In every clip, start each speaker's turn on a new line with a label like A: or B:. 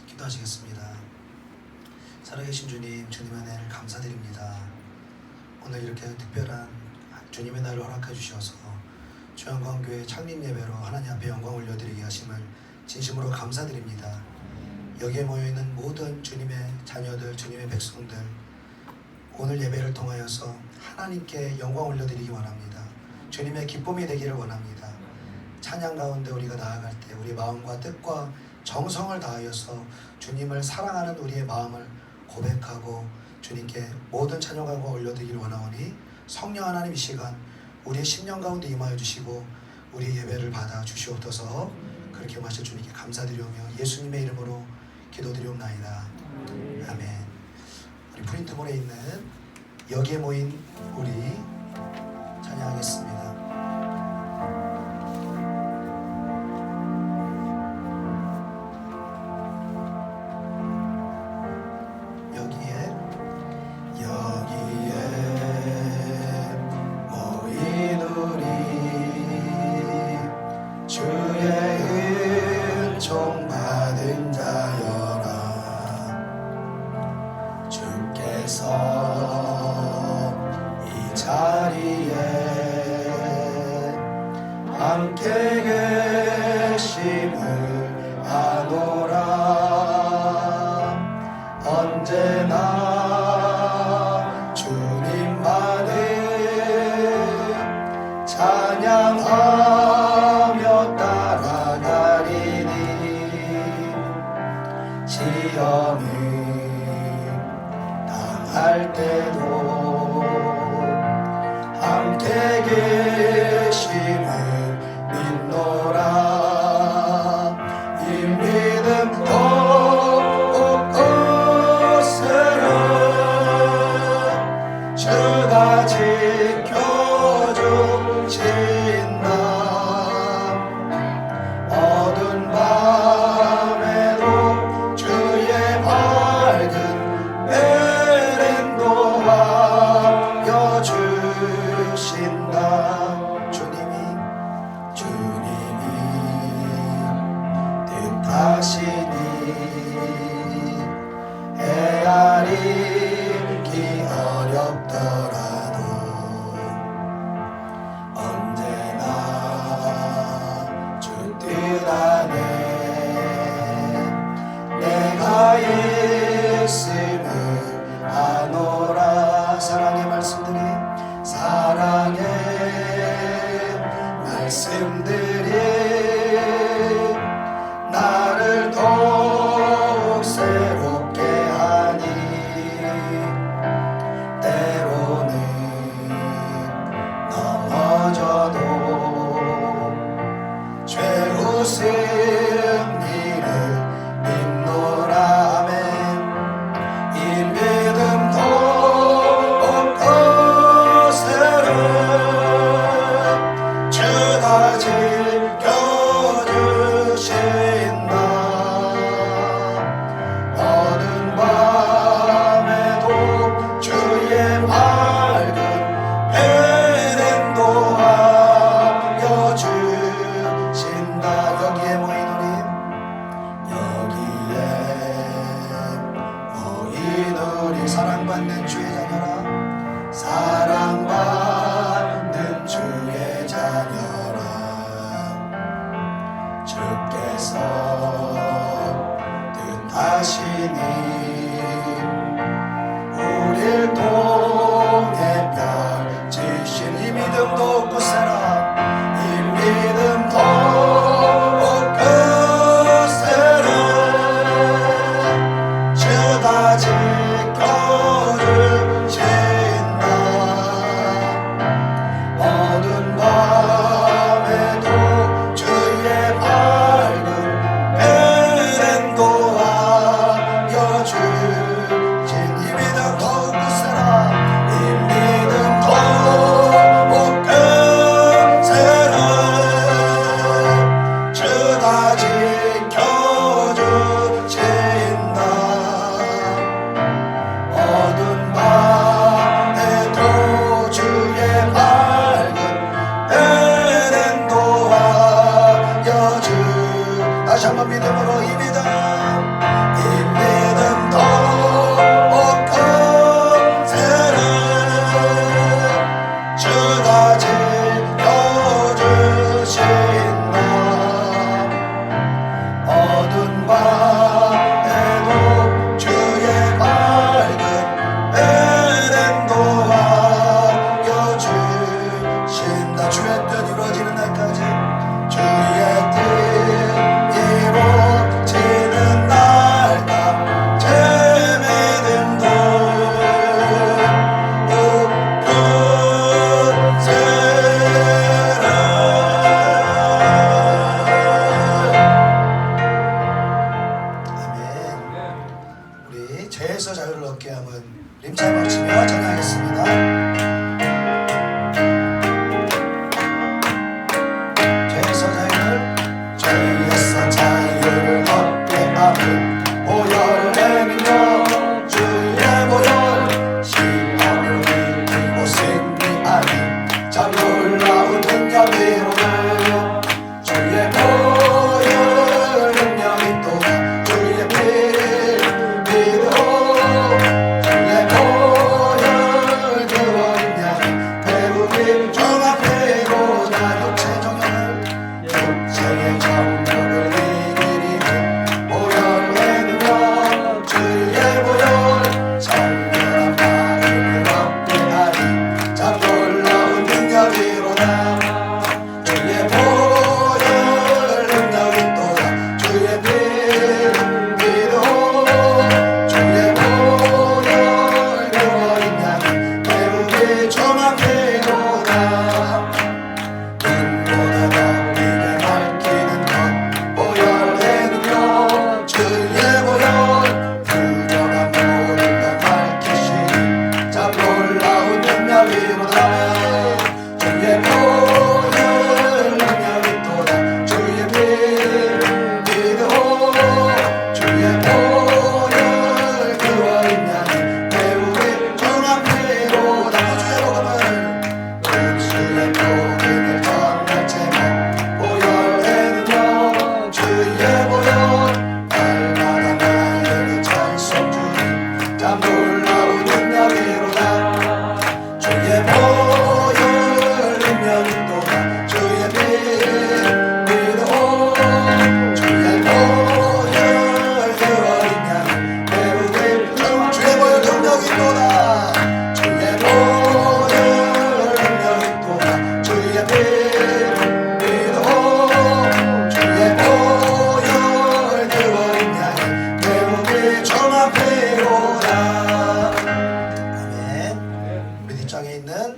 A: 기도하시겠습니다. 살아계신 주님, 주님의 은혜를 감사드립니다. 오늘 이렇게 특별한 주님의 날을 허락해 주셔서 주영광교회 창립 예배로 하나님 앞에 영광 올려드리게 하심을 진심으로 감사드립니다. 여기에 모여있는 모든 주님의 자녀들, 주님의 백성들, 오늘 예배를 통하여서 하나님께 영광 올려드리기 원합니다. 주님의 기쁨이 되기를 원합니다. 찬양 가운데 우리가 나아갈 때 우리 마음과 뜻과 정성을 다하여서 주님을 사랑하는 우리의 마음을 고백하고 주님께 모든 찬양과 올려드리기를 원하오니 성령 하나님 이 시간 우리의 심령 가운데 임하여 주시고 우리의 예배를 받아 주시옵소서. 그렇게 마셔 주님께 감사드리오며 예수님의 이름으로 기도드리옵나이다. 아멘. 우리 프린트볼에 있는 여기에 모인 우리 찬양하겠습니다.
B: 이 자리에 함께 계심을 아노라. 언제나 주님만을 찬양하며 따라가리니 시험을 할 때도 함께 계심을 믿노라. 이 믿음 곳곳으로 주가 지켜주신다. 어두운 밤에도 주의 밝은 주신다.
A: 기도합니다. 주의 뜻 이루어지는 날까지. 주의 뜻 이루어지는 날까지 제 믿음도 죄에서 자유를 얻게 함은 림잘 맞추며 전하겠습니다. 죄에서 자유를 얻게 함은 보혈의 능력 주의 보혈 시험을 이기고 승리하니 참 놀라운 능력이로다. 주의 보혈 능력이 또다. 주의 피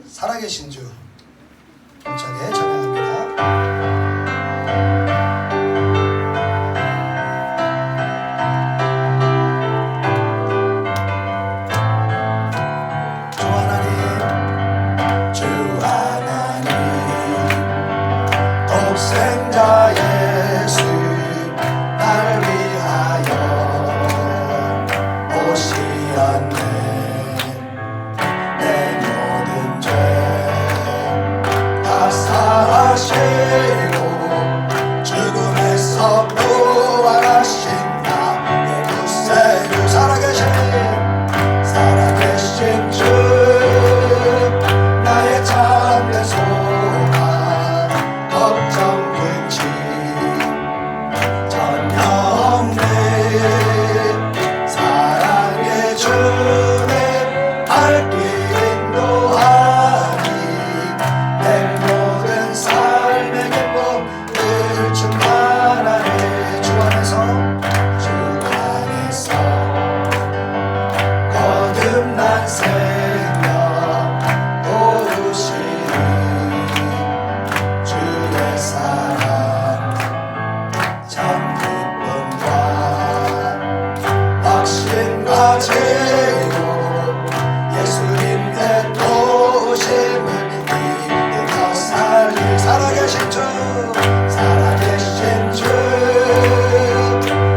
A: 살아계신 주 힘차게 찬양합니다. 독생자 예수 날 위하여 오시었네. 내 모든 죄 다 사하시고 죽음에서 부활하신 나의 구세주 살아계신 주 나의 참된 소망 걱정 근심 전혀 없네. 사랑의 주님 알길 인도하니 내 모든 삶의 기쁨 늘 충만하네. 주 안에서 거듭난 생명 도우시니 주의 사랑 참 기쁨과 확신과 제로 예수님의 도우심을 믿으며 살리. 살아계신 주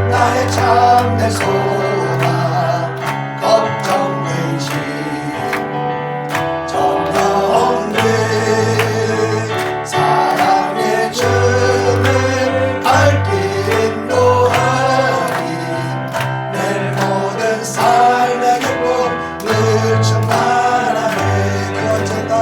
A: 나의 참된 소망 걱정 근심 전혀 없네. 사랑의 주님 알길 인도하니 내 모든 삶의 기쁨 늘 충만하네. 그 언젠가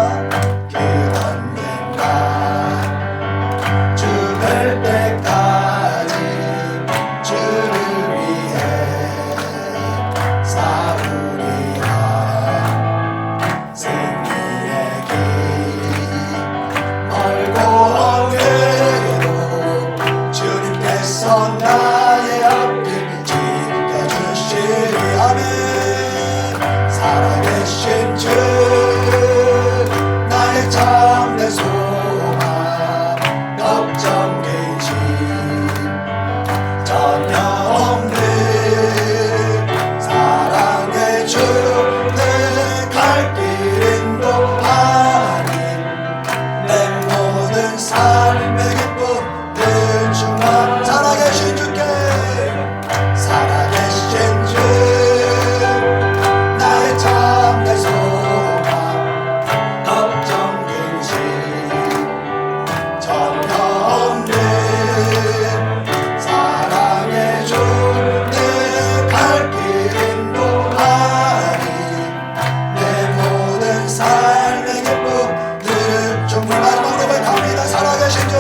A: 기도합니다. 살아계신 주,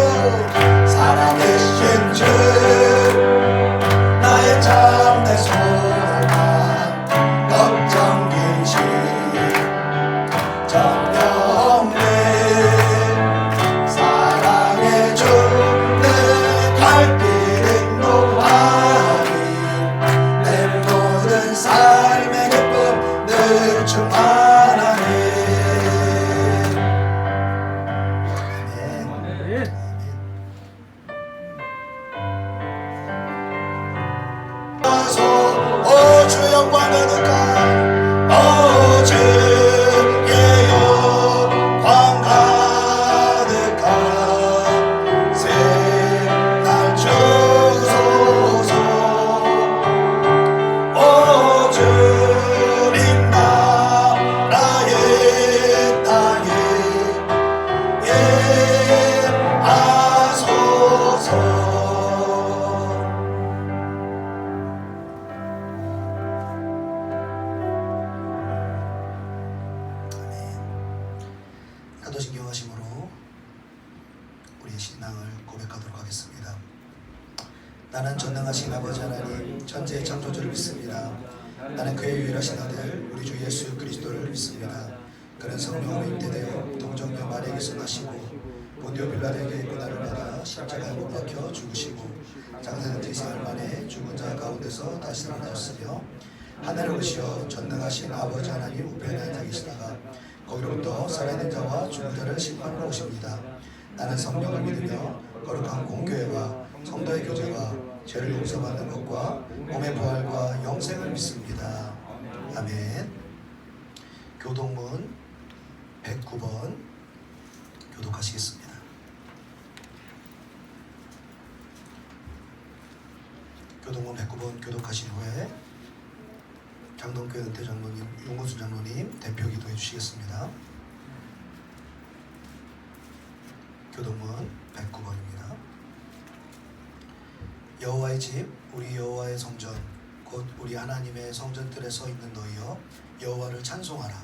B: 살아계신 주 나의 참된 소망 걱정 근심 전명내 사랑해 주는 갈 길은 노하니 내 모든 삶의 기쁨 늘 충만하네.
A: 아멘.
B: 오 주 영광 가득한 오 주의 영광 가득한 새날 주소서. 오 주님 나라의 땅에 예하소서.
A: 사도신경하심으로 우리의 신앙을 고백하도록 하겠습니다. 나는 전능하신 아버지 하나님 천지의 창조주를 믿습니다. 나는 그의 유일하신 아들 우리 주 예수 그리스도를 믿습니다. 그는 성령으로 잉태되어 동정녀 마리아에게서 나시고 본디오 빌라도에게 고난을 받아 십자가에 못 박혀 죽으시고 장사된 지 사흘 만에 죽은 자 가운데서 다시 살아나셨으며 하늘을 오시어 전능하신 아버지 하나님 우편에 앉아 계시다가 거기로부터 살아있는 자와 죽은 자를 심판하러 오십니다. 나는 성령을 믿으며 거룩한 공교회와 성도의 교제와 죄를 용서받는 것과 몸의 부활과 영생을 믿습니다. 아멘. 교동문 109번 교독하시겠습니다. 교동문 109번 교독하신 후에 장동교회 은퇴 장로님, 윤건수 장로님 대표 기도해 주시겠습니다. 교동문 109번입니다. 여호와의 집, 우리 여호와의 성전, 곧 우리 하나님의 성전들에 서 있는 너희여, 여호와를 찬송하라.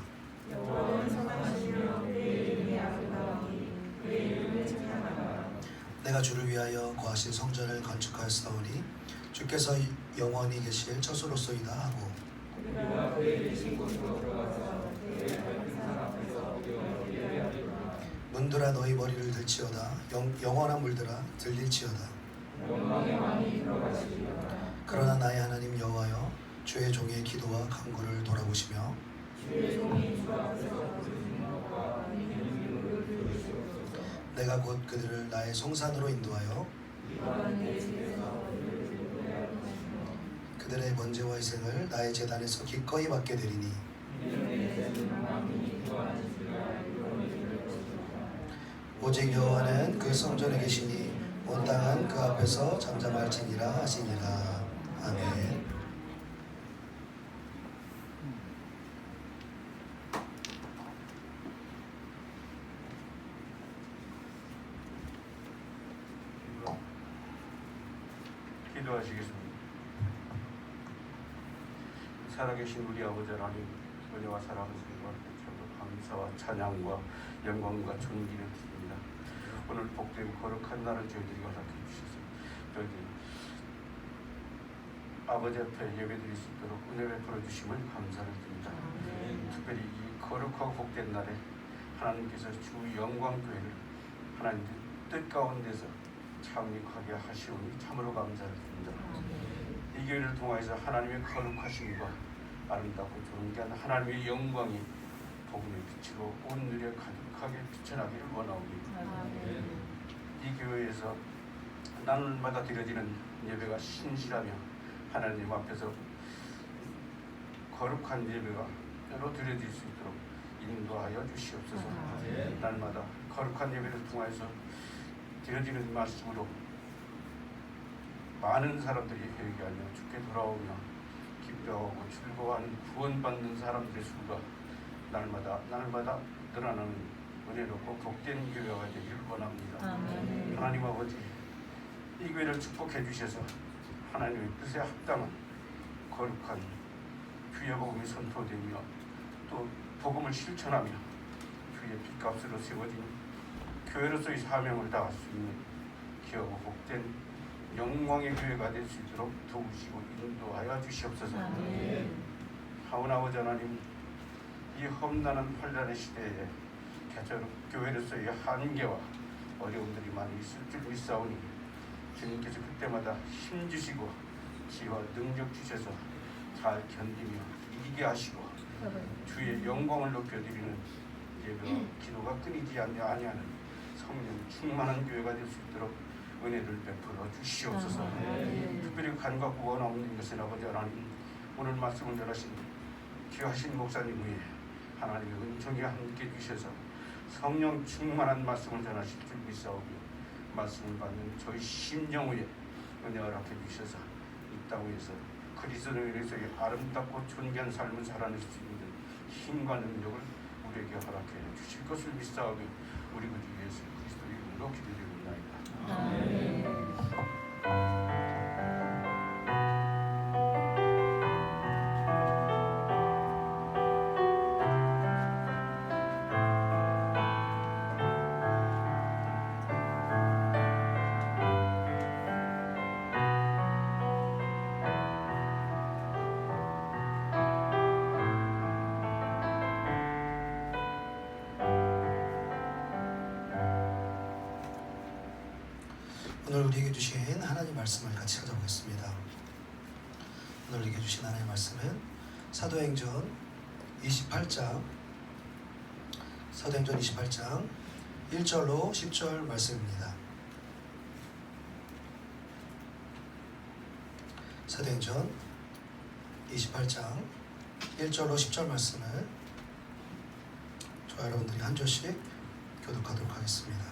A: 내가 주를 위하여 거하신 성전을 건축하였사오니 주께서 영원히 계실 처소로소이다 하고 문들아 너희 머리를 들지어다. 영원한 물들아 들릴지어다. 그러나 나의 하나님 여호와여, 주의 종의 기도와 간구를 돌아보시며 내가 곧 그들을 나의 성산으로 인도하여 그들의 번제와 희생을 나의 제단에서 기꺼이 받게 되리니 오직 여호와는 그 성전에 계시니 온 땅은 그 앞에서 잠잠할지니라 하시니라. 아멘.
C: 기도하시겠습니다. 살아계신 우리 아버지 하나님, 은혜와 사랑을 감사와 찬양과 영광과 존귀를 드립니다. 오늘 복되고 거룩한 날을 저희들이 허락해 주셔서 저희들 아버지 앞에 예배드릴 수 있도록 은혜 베풀어 주심을 감사를 드립니다. 특별히 이 거룩하고 복된 날에 하나님께서 주 영광교회를 하나님 뜻 가운데서 창립하게 하시오니 참으로 감사를 드립니다. 이 교회를 통하여서 하나님의 거룩하심과 아름답고 존귀한 하나님의 영광이 복음의 빛으로 온 누리에 가득하게 비춰나기를 원하옵니다. 이 교회에서 날마다 드려지는 예배가 신실하며 하나님 앞에서 거룩한 예배가로 드려질 수 있도록 인도하여 주시옵소서. 날마다 거룩한 예배를 통하여서 드려지는 말씀으로 많은 사람들이 회개하며 주께 돌아오며 기뻐하고 즐거워하는 구원받는 사람들의 수가 날마다 늘어나는 은혜롭고 복된 교회가 되기를 원합니다. 하나님 아버지, 이 교회를 축복해 주셔서 하나님의 뜻에 합당한 거룩한 주의 복음이 선포되며 또 복음을 실천하며 주의 핏값으로 세워진 교회로서의 사명을 다할 수 있는 귀하고 복된 영광의 교회가 될 수 있도록 도우시고 인도하여 주시옵소서. 하오나 아버지 하나님, 이 험난한 환란의 시대에 개척 교회로서의 한계와 어려움들이 많이 있을 줄 믿사오니 주님께서 그때마다 힘주시고 지혜와 능력 주셔서 잘 견디며 이기게 하시고 주의 영광을 높여드리는 예배와 기도가 끊이지 아니하는 성령 충만한 교회가 될 수 있도록 은혜를 베풀어 주시옵소서. 특별히 간과 구원 없는 것은 아버지 하나님, 오늘 말씀을 전하신 귀하신 목사님 위에 하나님의 은총이 함께 주셔서 성령 충만한 말씀을 전하실 줄 믿사오며 말씀을 받는 저희 심령 위에 은혜 허락해 주셔서 이 땅 위에서 그리스도를 위해서의 아름답고 존귀한 삶을 살아낼 수 있는 힘과 능력을 우리에게 허락해 주실 것을 믿사오며 우리 구주 예수 그리스도의 이름으로 기도드립니다.
A: 오늘 우리에게 주신 하나님 말씀을 같이 찾아보겠습니다. 오늘 우리에게 주신 하나님 말씀은 사도행전 28장 1절로 10절 말씀입니다. 사도행전 28장 1절로 10절 말씀을 저와 여러분들이 한 절씩 교독하도록 하겠습니다.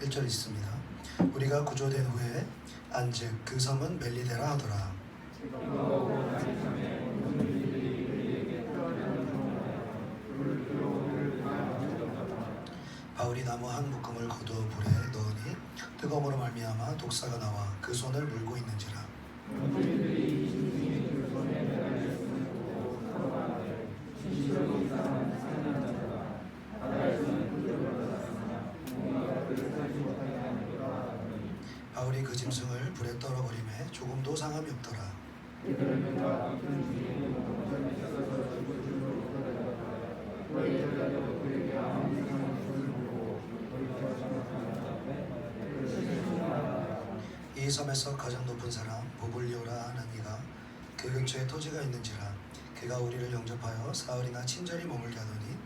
A: 1절 있습니다. 우리가 구조된 후에 안즉 그 섬은 멜리데라 하더라. 바울이 나무 한 묶음을 거두어 불에 넣으니 뜨거움으로 말미암아 독사가 나와 그 손을 물고 있는지라. 바울이 그 짐승을 불에 떨어버리매 조금도 상함이 없더라. 이 섬에서 가장 높은 사람 보블리오라 하는 이가 그 근처에 토지가 있는지라. 그가 우리를 영접하여 사흘이나 친절히 머물게 하더니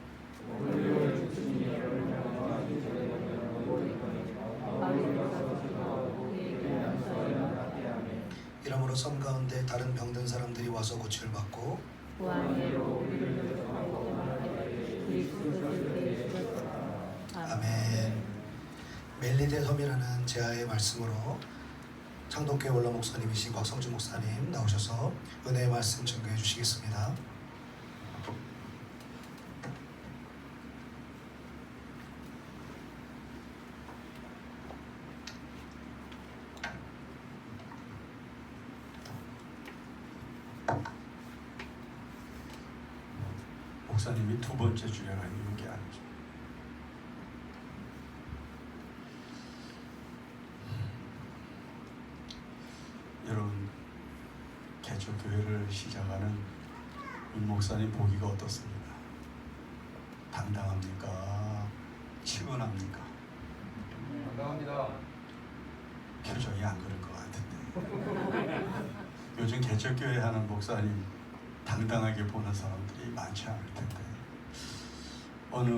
A: 이러므로 섬 가운데 다른 병든 사람들이 와서 고침을 받고 아멘. 멜리데 섬이라는 제아의 말씀으로 창동교회 원로 목사님이신 곽성준 목사님 나오셔서 은혜의 말씀 전개해 주시겠습니다.
C: 목사님이 두 번째 주례가 있는 게 아니죠. 여러분, 개척교회를 시작하는 윤 목사님 보기가 어떻습니까? 당당합니까? 치근합니까?
D: 감사합니다.
C: 표정이 안 그럴 것 같은데. 요즘 개척교회 하는 목사님 당당하게 보는 사람들이 많지 않을 텐데, 어느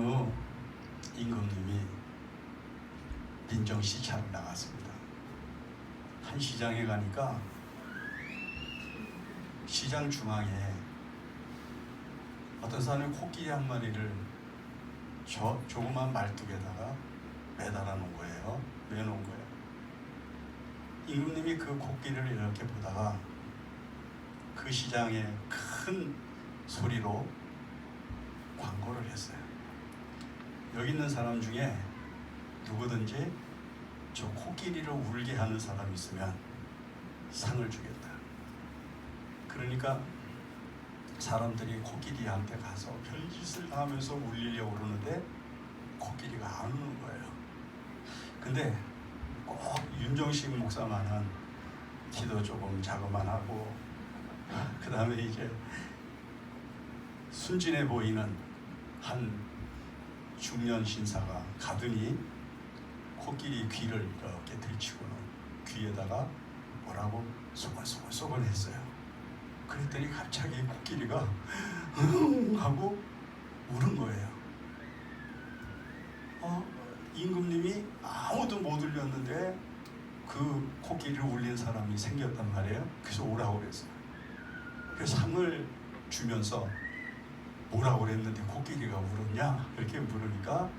C: 임금님이 민정 시찰을 나갔습니다. 한 시장에 가니까 시장 중앙에 어떤 사람이 코끼리 한 마리를 조그만 말뚝에다가 매달아 놓은 거예요. 매놓은 거예요. 임금님이 그 코끼리를 이렇게 보다가 그 시장에 큰 소리로 광고를 했어요. 여기 있는 사람 중에 누구든지 저 코끼리를 울게 하는 사람이 있으면 상을 주겠다. 그러니까
E: 사람들이 코끼리한테 가서 별짓을 다 하면서 울리려고 그러는데 코끼리가 안 우는 거예요. 근데 꼭 윤정식 목사만은 기도 조금 자그만하고 그 다음에 이제 순진해 보이는 한 중년 신사가 가더니 코끼리 귀를 이렇게 들치고는 귀에다가 뭐라고 소곤소곤 했어요. 그랬더니 갑자기 코끼리가 하고 울은 거예요. 임금님이 아무도 못 울렸는데 그 코끼리를 울린 사람이 생겼단 말이에요. 그래서 오라고 그랬어요. 그래서 상을 주면서 뭐라고 그랬는데 코끼리가 울었냐? 이렇게 물으니까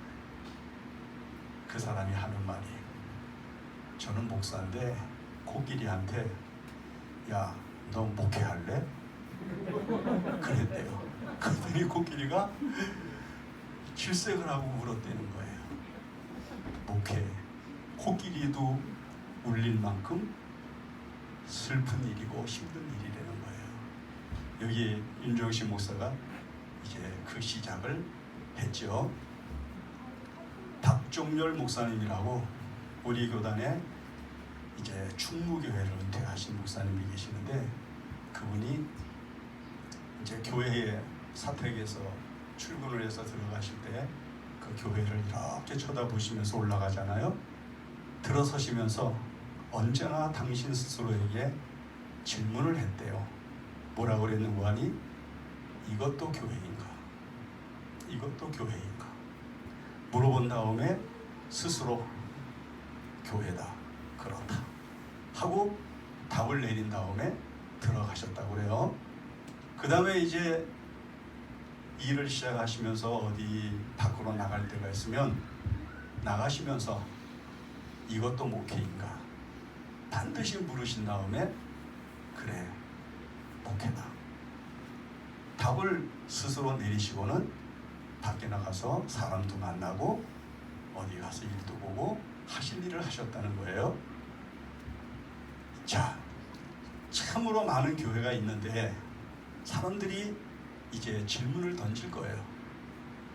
E: 그 사람이 하는 말이, 저는 목사인데 코끼리한테 야, 너 목회할래? 그랬대요. 그랬더니 코끼리가 질색을 하고 울었다는 거예요. 목회, 코끼리도 울릴 만큼 슬픈 일이고 힘든 일이라는 거예요. 여기 윤정식 목사가 이제 그 시작을 했죠. 박종렬 목사님이라고 우리 교단에 이제 충무교회를 은퇴하신 목사님이 계시는데, 그분이 이제 교회에 사택에서 출근을 해서 들어가실 때 그 교회를 이렇게 쳐다보시면서 올라가잖아요. 들어서시면서 언제나 당신 스스로에게 질문을 했대요. 뭐라고 그랬는고 하니, 이것도 교회인가? 이것도 교회인가? 물어본 다음에 스스로 교회다, 그렇다 하고 답을 내린 다음에 들어가셨다고 그래요. 그 다음에 이제 일을 시작하시면서 어디 밖으로 나갈 때가 있으면 나가시면서 이것도 목회인가? 반드시 물으신 다음에 그래, 목회다. 답을 스스로 내리시고는 밖에 나가서 사람도 만나고 어디 가서 일도 보고 하실 일을 하셨다는 거예요. 자, 참으로 많은 교회가 있는데 사람들이 이제 질문을 던질 거예요.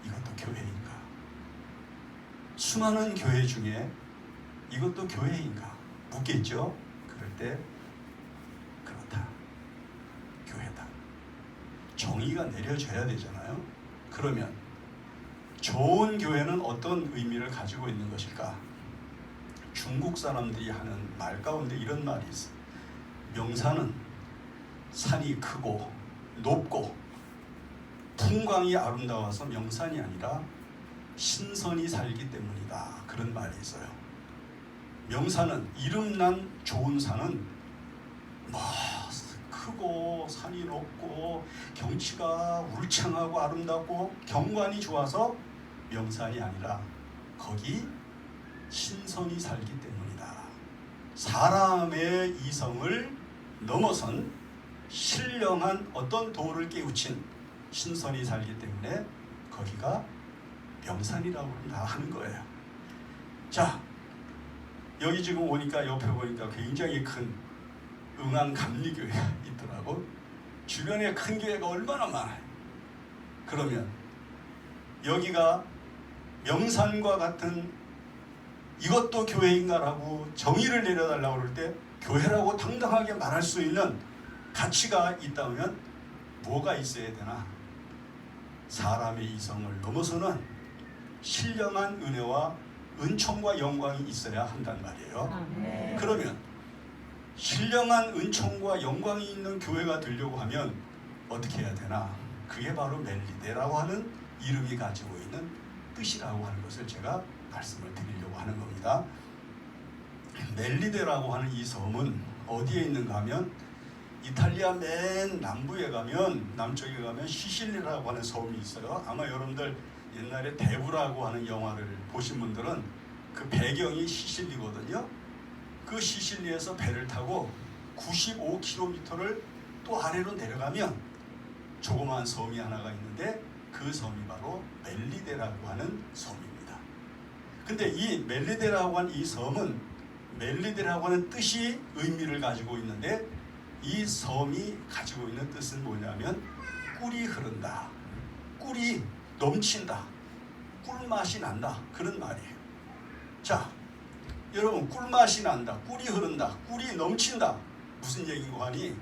E: 이것도 교회인가? 수많은 교회 중에 이것도 교회인가? 묻겠죠? 그럴 때 그렇다, 교회다. 정의가 내려져야 되잖아요. 그러면 좋은 교회는 어떤 의미를 가지고 있는 것일까? 중국 사람들이 하는 말 가운데 이런 말이 있어요. 명산은 산이 크고 높고 풍광이 아름다워서 명산이 아니라 신선이 살기 때문이다, 그런 말이 있어요. 명산은, 이름난 좋은 산은 뭐 크고 산이 높고 경치가 울창하고 아름답고 경관이 좋아서 명산이 아니라 거기 신선이 살기 때문이다. 사람의 이성을 넘어선 신령한 어떤 도를 깨우친 신선이 살기 때문에 거기가 명산이라고 하는 거예요. 자, 여기 지금 오니까 옆에 보니까 굉장히 큰 응안감리교회가 있더라고. 주변에 큰 교회가 얼마나 많아요. 그러면 여기가 명산과 같은 이것도 교회인가라고 정의를 내려달라고 그럴 때 교회라고 당당하게 말할 수 있는 가치가 있다면 뭐가 있어야 되나? 사람의 이성을 넘어서는 신령한 은혜와 은총과 영광이 있어야 한단 말이에요. 그러면 신령한 은총과 영광이 있는 교회가 되려고 하면 어떻게 해야 되나? 그게 바로 멜리데라고 하는 이름이 가지고 있는 뜻이라고 하는 것을 제가 말씀을 드리려고 하는 겁니다. 멜리데라고 하는 이 섬은 어디에 있는가 하면 이탈리아 맨 남부에 가면, 남쪽에 가면 시실리라고 하는 섬이 있어요. 아마 여러분들 옛날에 대부라고 하는 영화를 보신 분들은 그 배경이 시실리거든요. 그 시실리에서 배를 타고 95km를 또 아래로 내려가면 조그마한 섬이 하나가 있는데 그 섬이 바로 멜리데라고 하는 섬입니다. 근데 이 멜리데라고 하는 이 섬은 멜리데라고 하는 뜻이 의미를 가지고 있는데 이 섬이 가지고 있는 뜻은 뭐냐면 꿀이 흐른다. 꿀이 넘친다. 꿀맛이 난다. 그런 말이에요. 자, 여러분, 꿀맛이 난다. 꿀이 흐른다. 꿀이 넘친다. 무슨 얘기인고 하니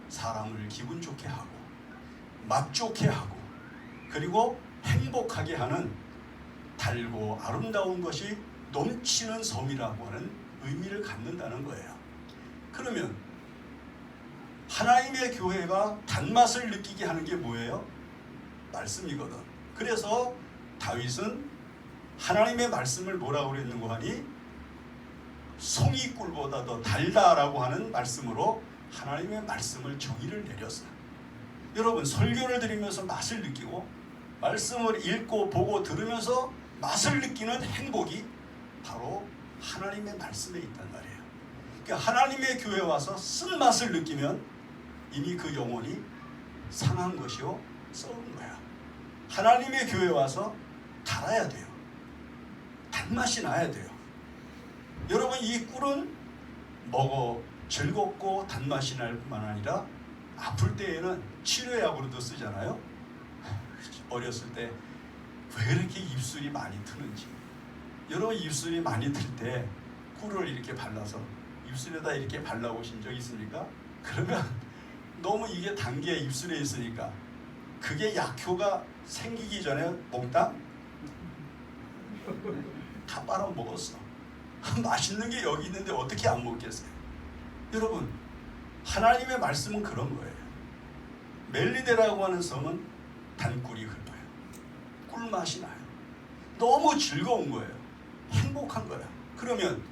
E: 사람을 기분 좋게 하고 맛 좋게 하고 그리고 행복하게 하는 달고 아름다운 것이 넘치는 섬이라고 하는 의미를 갖는다는 거예요. 그러면 하나님의 교회가 단맛을 느끼게 하는 게 뭐예요? 말씀이거든. 그래서 다윗은 하나님의 말씀을 뭐라고 그랬는고 하니 송이 꿀보다 더 달다라고 하는 말씀으로 하나님의 말씀을 정의를 내렸어요. 여러분, 설교를 들으면서 맛을 느끼고 말씀을 읽고 보고 들으면서 맛을 느끼는 행복이 바로 하나님의 말씀에 있단 말이에요. 그러니까 하나님의 교회에 와서 쓴맛을 느끼면 이미 그 영혼이 상한 것이요 썩은 거야. 하나님의 교회에 와서 달아야 돼요. 단맛이 나야 돼요. 여러분, 이 꿀은 먹어 즐겁고 단맛이 날 뿐만 아니라 아플 때에는 치료약으로도 쓰잖아요. 어렸을 때 왜 이렇게 입술이 많이 트는지. 여러분, 입술이 많이 틀 때 꿀을 이렇게 발라서 입술에다 이렇게 발라보신 적 있습니까? 그러면 너무 이게 단 게 입술에 있으니까 그게 약효가 생기기 전에 몽땅 다 빨아먹었어. 맛있는 게 여기 있는데 어떻게 안 먹겠어요? 여러분, 하나님의 말씀은 그런 거예요. 멜리데라고 하는 섬은 단꿀이 흘러요. 꿀맛이 나요. 너무 즐거운 거예요. 행복한 거야. 그러면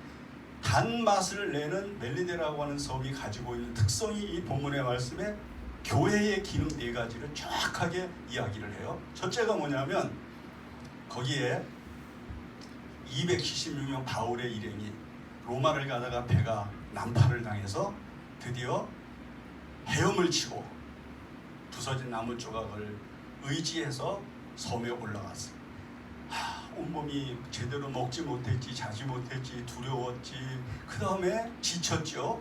E: 단맛을 내는 멜리데라고 하는 섬이 가지고 있는 특성이 이 본문의 말씀에 교회의 기능 4가지를 정확하게 이야기를 해요. 첫째가 뭐냐면 거기에 276명 바울의 일행이 로마를 가다가 배가 난파를 당해서 드디어 헤엄을 치고 부서진 나무 조각을 의지해서 섬에 올라갔어요. 온몸이 제대로 먹지 못했지, 자지 못했지, 두려웠지, 그 다음에 지쳤죠.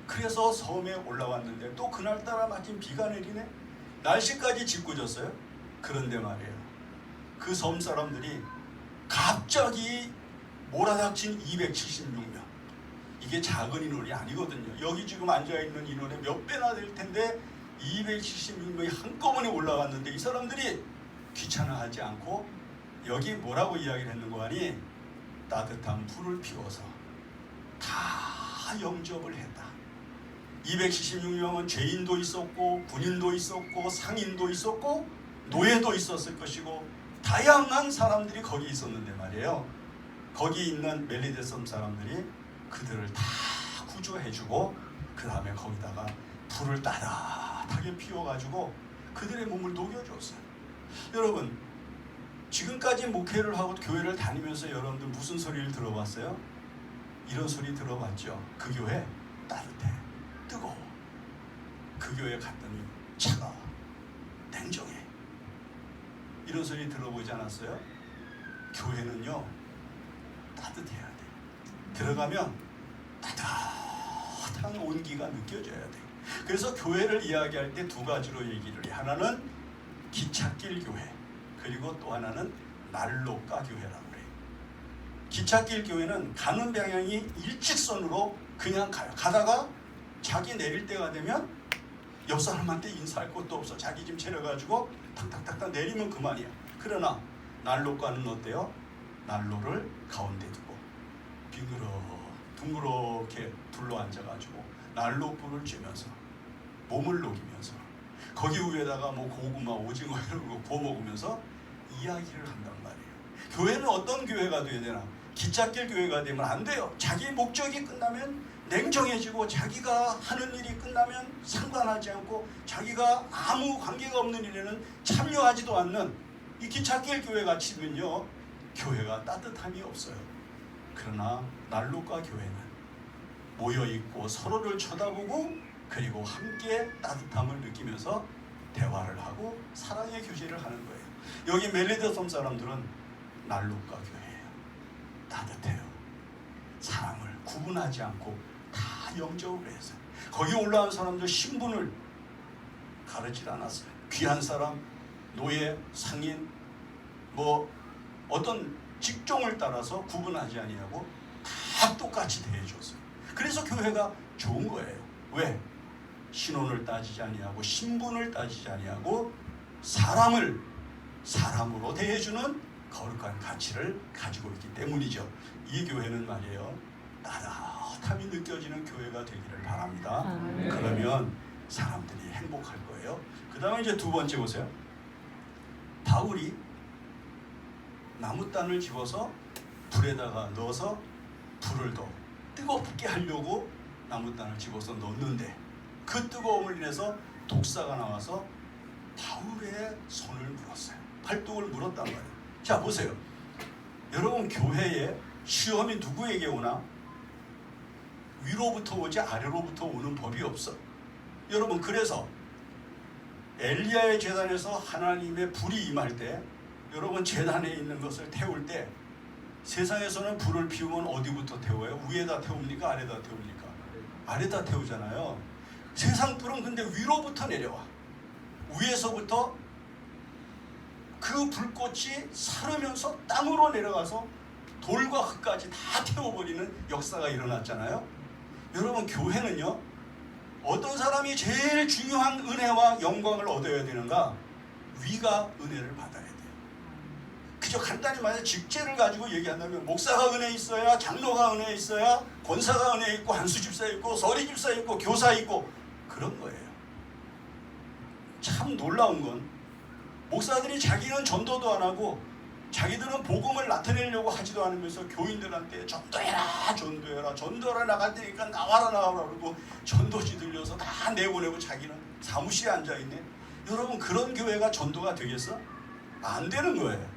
E: 그래서 섬에 올라왔는데 또 그날따라 마침 비가 내리네. 날씨까지 짓궂었어요. 그런데 말이에요, 그 섬 사람들이 갑자기 몰아닥친 276명. 이게 작은 인원이 아니거든요. 여기 지금 앉아있는 인원의 몇 배나 될 텐데 276명이 한꺼번에 올라왔는데 이 사람들이 귀찮아하지 않고 여기 뭐라고 이야기를 했는고 하니 따뜻한 불을 피워서 다 영접을 했다. 276명은 죄인도 있었고 군인도 있었고 상인도 있었고 노예도 있었을 것이고 다양한 사람들이 거기 있었는데 말이에요. 거기 있는 멜리데 섬 사람들이 그들을 다 구조해주고 그 다음에 거기다가 불을 따뜻하게 피워가지고 그들의 몸을 녹여줬어요. 여러분, 지금까지 목회를 하고 교회를 다니면서 여러분들 무슨 소리를 들어봤어요? 이런 소리 들어봤죠. 그 교회 따뜻해, 뜨거워. 그 교회 갔더니 차가워, 냉정해. 이런 소리 들어보지 않았어요? 교회는요 따뜻해야 돼. 들어가면 따뜻한 온기가 느껴져야 돼. 그래서 교회를 이야기할 때 2가지로 얘기를 해. 하나는 기찻길 교회, 그리고 또 하나는 난로가 교회라고 그래요. 기찻길 교회는 가는 방향이 일직선으로 그냥 가요. 가다가 자기 내릴 때가 되면 옆 사람한테 인사할 것도 없어. 자기 집 차려가지고 탁탁탁탁 내리면 그만이야. 그러나 난로가는 어때요? 난로를 가운데 두고 둥그렇게 둘러앉아가지고 난로불을 쬐면서 몸을 녹이면서 거기 위에다가 뭐 고구마, 오징어 이런 거 구워 먹으면서 이야기를 한단 말이에요. 교회는 어떤 교회가 돼야 되나? 기찻길 교회가 되면 안 돼요. 자기 목적이 끝나면 냉정해지고 자기가 하는 일이 끝나면 상관하지 않고 자기가 아무 관계가 없는 일에는 참여하지도 않는 이 기찻길 교회 같이 되면요 교회가 따뜻함이 없어요. 그러나 난로가 교회는 모여있고 서로를 쳐다보고 그리고 함께 따뜻함을 느끼면서 대화를 하고 사랑의 교제를 하는 거예요. 여기 멜리데 섬 사람들은 난로가 교회예요. 따뜻해요. 사람을 구분하지 않고 다 영접을 해서 거기 올라온 사람들 신분을 가르치지 않았어요. 귀한 사람, 노예, 상인, 뭐 어떤 직종을 따라서 구분하지 아니하고 다 똑같이 대해줬어요. 그래서 교회가 좋은 거예요. 왜? 신혼을 따지지 아니하고 신분을 따지지 아니하고 사람을 사람으로 대해주는 거룩한 가치를 가지고 있기 때문이죠. 이 교회는 말이에요, 따뜻함이 느껴지는 교회가 되기를 바랍니다. 그러면 사람들이 행복할 거예요. 그 다음에 이제 두 번째 보세요. 바울이 나무단을 집어서 불에다가 넣어서 불을 더 뜨겁게 하려고 나무단을 집어서 넣는데 그 뜨거움을 인해서 독사가 나와서 바울의 손을 물었어요. 팔뚝을 물었단 말이에요. 자, 보세요. 여러분, 교회에 시험이 누구에게 오나? 위로부터 오지 아래로부터 오는 법이 없어. 여러분, 그래서 엘리야의 제단에서 하나님의 불이 임할 때, 여러분 제단에 있는 것을 태울 때 세상에서는 불을 피우면 어디부터 태워요? 위에다 태웁니까? 아래다 태웁니까? 아래다 태우잖아요. 세상 불은 근데 위로부터 내려와. 위에서부터 그 불꽃이 사르면서 땅으로 내려가서 돌과 흙까지 다 태워버리는 역사가 일어났잖아요. 여러분, 교회는요, 어떤 사람이 제일 중요한 은혜와 영광을 얻어야 되는가? 위가 은혜를 받아야 돼요. 그저 간단히 말해서 직제를 가지고 얘기한다면 목사가 은혜 있어야, 장로가 은혜 있어야, 권사가 은혜 있고, 한수 집사 있고, 서리 집사 있고, 교사 있고, 그런 거예요. 참 놀라운 건 목사들이 자기는 전도도 안 하고 자기들은 복음을 나타내려고 하지도 않으면서 교인들한테 전도해라, 전도해라, 전도하러 나갈 테니까 나와라 그러고 전도지 들려서 다 내보내고 자기는 사무실에 앉아있네. 여러분, 그런 교회가 전도가 되겠어? 안 되는 거예요.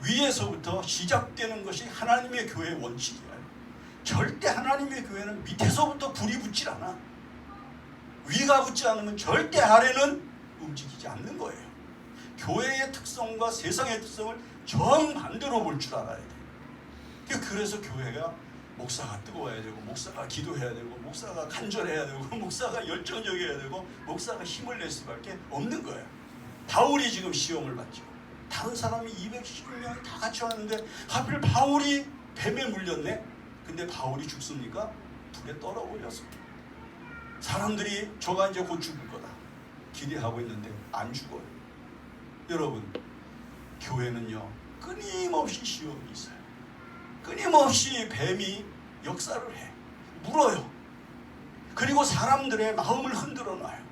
E: 위에서부터 시작되는 것이 하나님의 교회의 원칙이에요. 절대 하나님의 교회는 밑에서부터 불이 붙질 않아. 위가 붙지 않으면 절대 아래는 움직이지 않는 거예요. 교회의 특성과 세상의 특성을 정반대로 볼 줄 알아야 돼요. 그래서 교회가 목사가 뜨거워야 되고, 목사가 기도해야 되고, 목사가 간절해야 되고, 목사가 열정적이어야 되고, 목사가 힘을 낼 수밖에 없는 거예요. 바울이 지금 시험을 받죠. 다른 사람이 270명이 다 같이 왔는데 하필 바울이 뱀에 물렸네. 근데 바울이 죽습니까? 불에 떨어버렸어. 사람들이 저가 이제 곧 죽을 거다 기대하고 있는데 안 죽어요. 여러분, 교회는요, 끊임없이 시험이 있어요. 끊임없이 뱀이 역사를 해. 물어요. 그리고 사람들의 마음을 흔들어 놔요.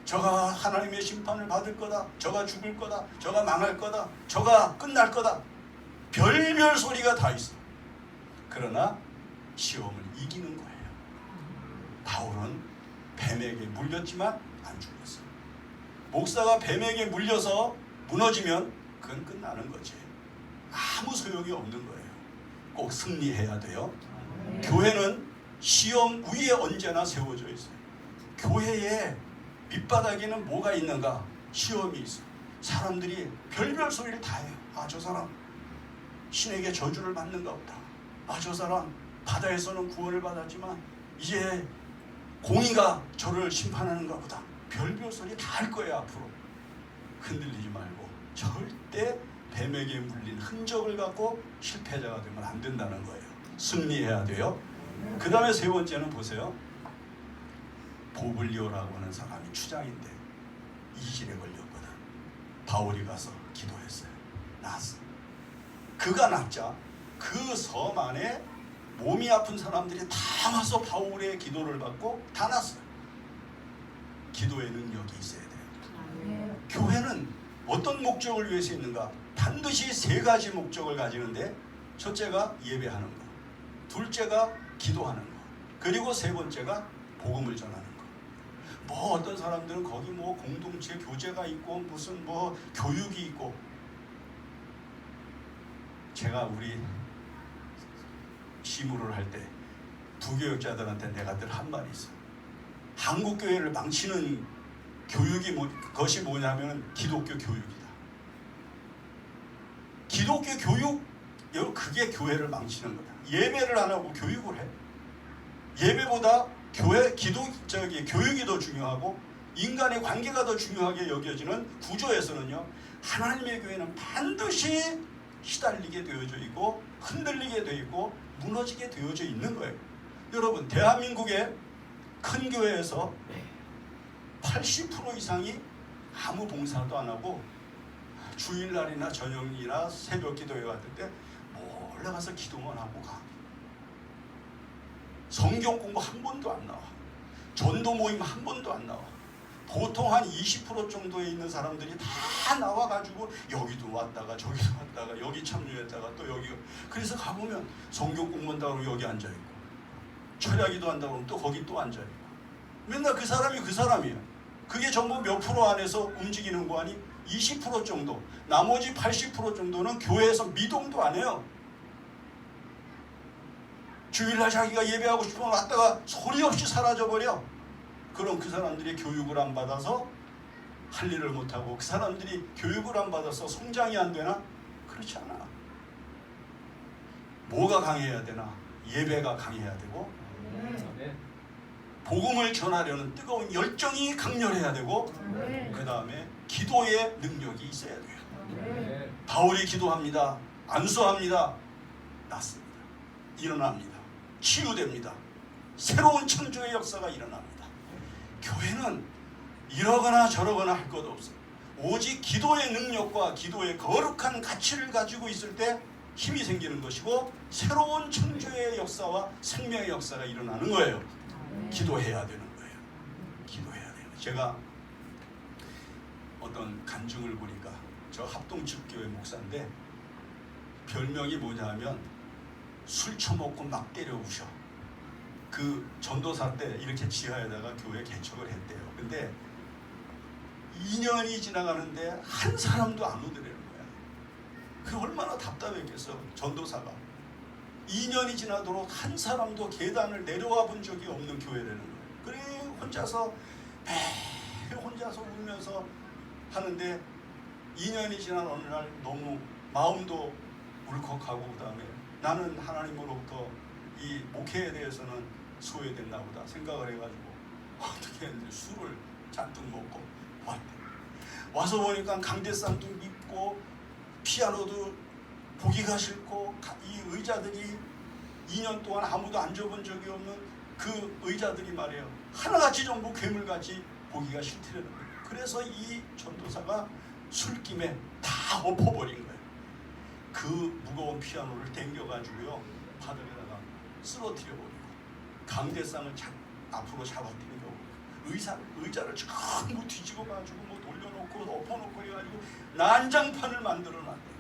E: 저가 하나님의 심판을 받을 거다, 저가 죽을 거다, 저가 망할 거다, 저가 끝날 거다, 별별 소리가 다 있어. 그러나 시험을 이기는 거예요. 바울은 뱀에게 물렸지만 안 죽었어요. 목사가 뱀에게 물려서 무너지면 그건 끝나는 거지. 아무 소용이 없는 거예요. 꼭 승리해야 돼요. 교회는 시험 위에 언제나 세워져 있어요. 교회에 밑바닥에는 뭐가 있는가? 시험이 있어요. 사람들이 별별 소리를 다 해요. 아, 저 사람 신에게 저주를 받는가 보다. 아, 저 사람 바다에서는 구원을 받았지만 이제 공의가 저를 심판하는가 보다. 별별 소리 다 할 거예요. 앞으로 흔들리지 말고 절대 뱀에게 물린 흔적을 갖고 실패자가 되면 안 된다는 거예요. 승리해야 돼요. 그 다음에 세 번째는 보세요. 보블리오라고 하는 사람이 추장인데 이질에 걸렸거든. 바울이 가서 기도했어요. 났어. 그가 낫자 그 섬 안에 몸이 아픈 사람들이 다 와서 바울의 기도를 받고 다 났어요. 기도의 능력이 있어야 돼요. 교회는 어떤 목적을 위해서 있는가? 반드시 세 가지 목적을 가지는데, 첫째가 예배하는 거, 둘째가 기도하는 거, 그리고 세 번째가 복음을 전하는 거. 뭐 어떤 사람들은 거기 뭐 공동체 교제가 있고 무슨 뭐 교육이 있고. 제가 우리 시무를 할 때 부교육자들한테 내가 늘 한 말이 있어. 한국 교회를 망치는 교육이 것이 뭐냐면 기독교 교육이다. 기독교 교육, 그게 교회를 망치는 거다. 예배를 안 하고 교육을 해. 예배보다 교육이 더 중요하고 인간의 관계가 더 중요하게 여겨지는 구조에서는요, 하나님의 교회는 반드시 시달리게 되어져 있고 흔들리게 되어 있고 무너지게 되어져 있는 거예요. 여러분, 대한민국의 큰 교회에서 80% 이상이 아무 봉사도 안 하고 주일날이나 저녁이나 새벽 기도회 같을 때 몰래 가서 기도만 하고 가. 성경 공부 한 번도 안 나와. 전도 모임 한 번도 안 나와. 보통 한 20% 정도에 있는 사람들이 다 나와가지고 여기도 왔다가 저기도 왔다가 여기 참여했다가 또 여기, 그래서 가보면 성경 공부한다고 하면 여기 앉아있고 철야기도 한다고 하면 또 거기 또 앉아있고 맨날 그 사람이 그 사람이에요. 그게 전부 몇 프로 안에서 움직이는 거 아니? 20% 정도. 나머지 80% 정도는 교회에서 미동도 안 해요. 주일날 자기가 예배하고 싶으면 왔다가 소리 없이 사라져버려. 그럼 그 사람들이 교육을 안 받아서 할 일을 못하고, 그 사람들이 교육을 안 받아서 성장이 안 되나? 그렇지 않아. 뭐가 강해야 되나? 예배가 강해야 되고, 복음을 전하려는 뜨거운 열정이 강렬해야 되고, 그 다음에 기도의 능력이 있어야 돼요. 바울이 기도합니다. 안수합니다. 낫습니다. 일어납니다. 치유됩니다. 새로운 창조의 역사가 일어납니다. 교회는 이러거나 저러거나 할 것 없어요. 오직 기도의 능력과 기도의 거룩한 가치를 가지고 있을 때 힘이 생기는 것이고 새로운 창조의 역사와 생명의 역사가 일어나는 거예요. 기도해야 되는 거예요. 기도해야 돼요. 제가 어떤 간증을 보니까, 저 합동측교회 목사인데 별명이 뭐냐면 술 처먹고 막 때려 부셔. 그 전도사 때 이렇게 지하에다가 교회 개척을 했대요. 근데 2년이 지나가는데 한 사람도 안 오더라는 거야. 그 얼마나 답답했겠어. 전도사가 2년이 지나도록 한 사람도 계단을 내려와 본 적이 없는 교회라는 거예요. 그래 혼자서 매일 혼자서 울면서 하는데 2년이 지난 어느 날 너무 마음도 울컥하고, 그 다음에 나는 하나님으로부터 이 목회에 대해서는 소외됐나 보다 생각을 해가지고 어떻게 했는데 술을 잔뜩 먹고 왔대. 와서 보니까 강대상도 밉고 피아노도 보기가 싫고, 이 의자들이 2년 동안 아무도 앉아본 적이 없는 그 의자들이 말이에요, 하나같이 전부 괴물같이 보기가 싫더라는 거예요. 그래서 이 전도사가 술김에 다 엎어버린 거예요. 그 무거운 피아노를 당겨가지고요 바닥에다가 쓰러뜨려버리고 강대상을 앞으로 잡아당기고 의자를 전부 뒤집어 가지고 뭐 돌려놓고 엎어놓고 해가지고 난장판을 만들어놨대요.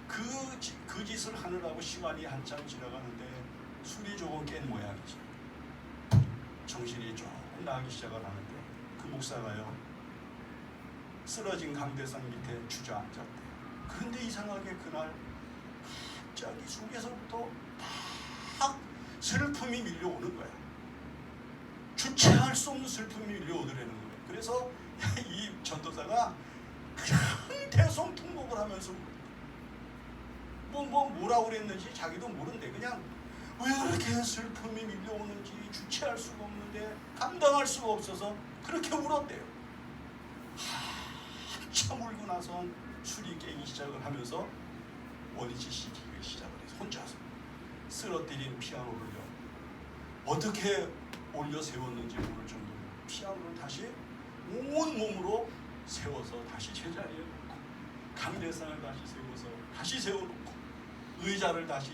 E: 그 짓을 하느라고 시간이 한참 지나가는데 술이 조금 깬 모양이지. 정신이 조금 나기 시작을 하는데 그 목사가요 쓰러진 강대상 밑에 주저앉았대요. 그런데 이상하게 그날 갑자기 속에서부터 막 슬픔이 밀려오는 거야. 주체할 수 없는 슬픔이 밀려오더라는 거예요. 그래서 이 전도사가 그냥 대성통곡을 하면서 뭐라고 그랬는지 자기도 모른대. 그냥 왜 그렇게 슬픔이 밀려오는지 주체할 수가 없는데 감당할 수가 없어서 그렇게 울었대요. 한참 울고 나서 술이 깨기 시작을 하면서 원위치 시키기 시작을 해서 혼자서 쓰러뜨린 피아노를요 어떻게 올려 세웠는지 모를 정도로 피아노를 다시 온 몸으로 세워서 다시 제자리에 놓고 강대상을 다시 세워서 다시 세워놓고 의자를 다시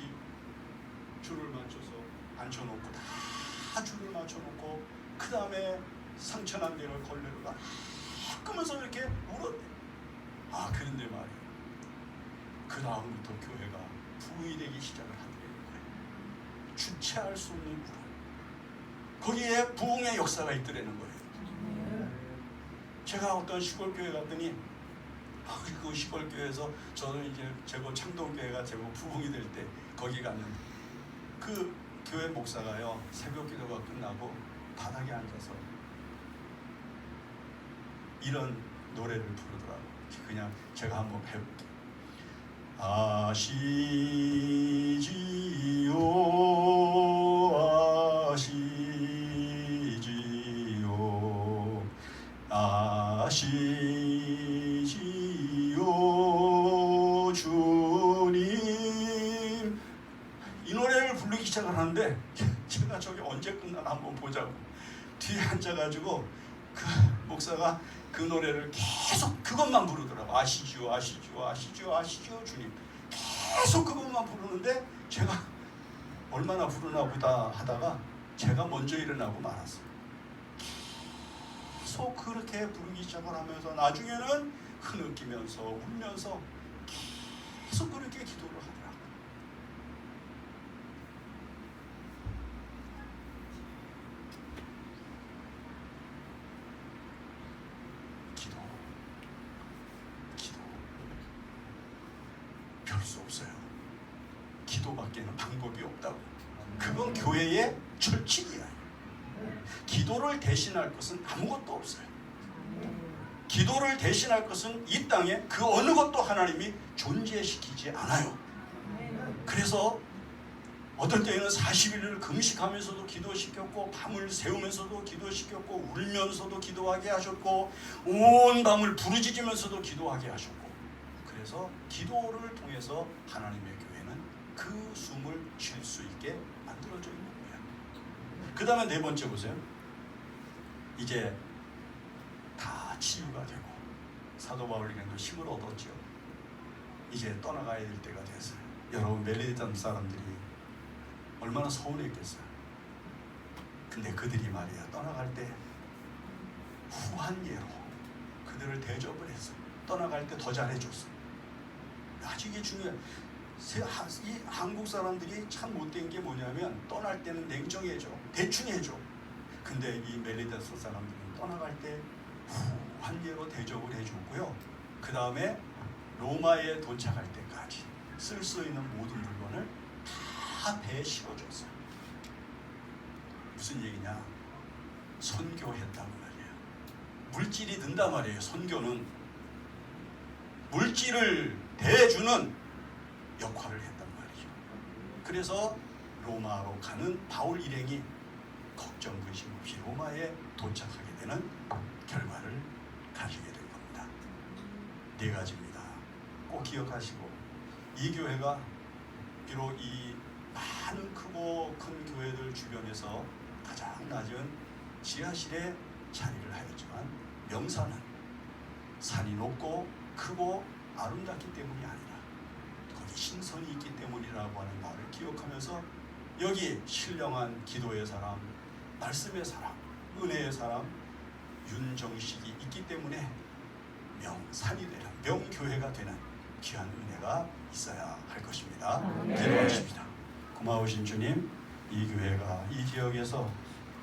E: 줄을 맞춰서 앉혀놓고 다 줄을 맞춰놓고 그 다음에 상처난 데를 걸레로 다 닦으면서 이렇게 울었대. 그런데 말이에요, 그 다음부터 교회가 부흥이 되기 시작을 하더라는 거예요. 주체할 수 없는 부흥, 거기에 부흥의 역사가 있더라는 거예요. 제가 어떤 시골교회 갔더니 그 시골교회에서 저는 이제 제법 창동교회가 제법 부흥이 될 때 거기 갔는데 그 교회 목사가요 새벽 기도가 끝나고 바닥에 앉아서 이런 노래를 부르더라고요. 그냥 제가 한번 해볼게요. 아시지요 아시지요 시작을 하는데 제가 저기 언제 끝나나 한번 보자고 뒤에 앉아가지고 그 목사가 그 노래를 계속 그것만 부르더라고. 아시죠 아시죠 아시죠 아시죠 주님. 계속 그것만 부르는데 제가 얼마나 부르나 보다 하다가 제가 먼저 일어나고 말았어요. 계속 그렇게 부르기 시작을 하면서 나중에는 흐느끼면서 울면서 계속 그렇게 기도를 하더라고요. 기도 별 수 없어요. 기도밖에는 방법이 없다고. 그건 교회의 철칙이야. 기도를 대신할 것은 아무것도 없어요. 기도를 대신할 것은 이 땅에 그 어느 것도 하나님이 존재시키지 않아요. 그래서 어떤 때에는 40일을 금식하면서도 기도시켰고 밤을 새우면서도 기도시켰고 울면서도 기도하게 하셨고 온 밤을 부르짖으면서도 기도하게 하셨고 그래서 기도를 통해서 하나님의 교회는 그 숨을 쉴 수 있게 만들어져 있는 거예요. 그 다음에 네 번째 보세요. 이제 다 치유가 되고 사도 바울에게도 힘을 얻었죠. 이제 떠나가야 될 때가 됐어요. 여러분 멜리단 사람들이 얼마나 서운했겠어요. 근데 그들이 말이야 떠나갈 때 후한 예로 그들을 대접을 했어요. 떠나갈 때 더 잘해줬어. 아주 이게 중요해. 이 한국 사람들이 참 못된 게 뭐냐면 떠날 때는 냉정해져, 대충 해줘. 근데 이 멜리다스 사람들은 떠나갈 때 후한 예로 대접을 해줬고요. 그 다음에 로마에 도착할 때까지 쓸 수 있는 모든 물건을 다 배에 실어줬어요. 무슨 얘기냐? 선교했다고 말이에요. 물질이 든단 말이에요. 선교는 물질을 대주는 역할을 했단 말이죠. 그래서 로마로 가는 바울 일행이 걱정 근심 없이 로마에 도착하게 되는 결과를 가지게 된 겁니다. 네 가지입니다. 꼭 기억하시고 이 교회가 비록 이 많은 크고 큰 교회들 주변에서 가장 낮은 지하실에 자리를 하였지만 명사는 산이 높고 크고 아름답기 때문이 아니라 거기 신선이 있기 때문이라고 하는 말을 기억하면서 여기 신령한 기도의 사람, 말씀의 사람, 은혜의 사람 윤정식이 있기 때문에 명산이 되는 명교회가 되는 귀한 은혜가 있어야 할 것입니다. 기도하십니다. 고마우신 주님, 이 교회가 이 지역에서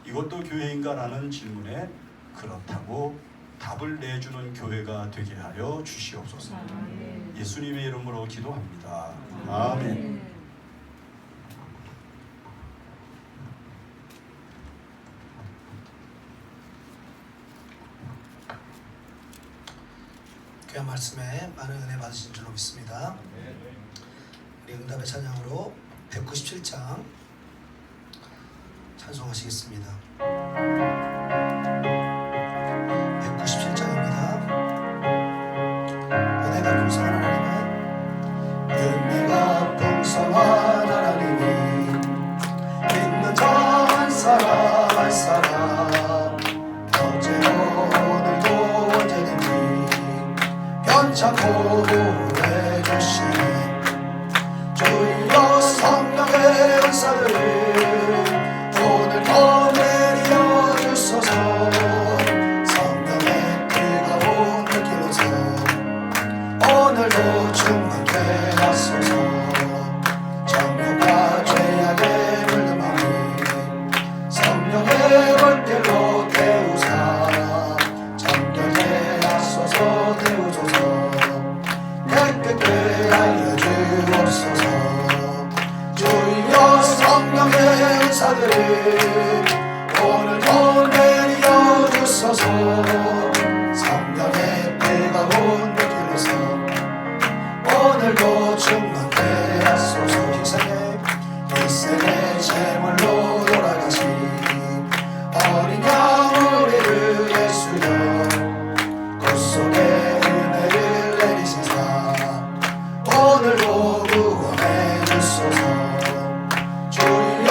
E: 이것도 교회인가라는 질문에 그렇다고 답을 내주는 교회가 되게 하여 주시옵소서. 예수님의 이름으로 기도합니다. 아멘.
A: 귀한 말씀에 많은 은혜 받으신 줄로 믿습니다. 우리 응답의 찬양으로 197장 찬송하시겠습니다. 197장입니다. 은혜가 풍성한 하나님은 은혜가 풍성한 하나님이 믿는 자 한 사람 한 사람 어제도 오늘도 언제든지 변찮고 구해주시니 주여 성령의 은사들을 오늘 더 내려 주소서. 성령의 뜨거운 느끼면서 오늘도 충만케 하소서. 정욕과 죄악에 물든 마음이 성령의 물결로 태우사 정결케 하소서. 태우소서. 깨끗게 하여 주옵소서. 주여 성령의 은사들을 오늘 더 내려 주소서. 성령의 뜨거운 느낌에서 오늘도 충만케 하소서. 희생의 제물로 돌아가신 어린 양 우리를 예수여 구속의 은혜를 내리시사 오늘도 구원해 주소서. 주여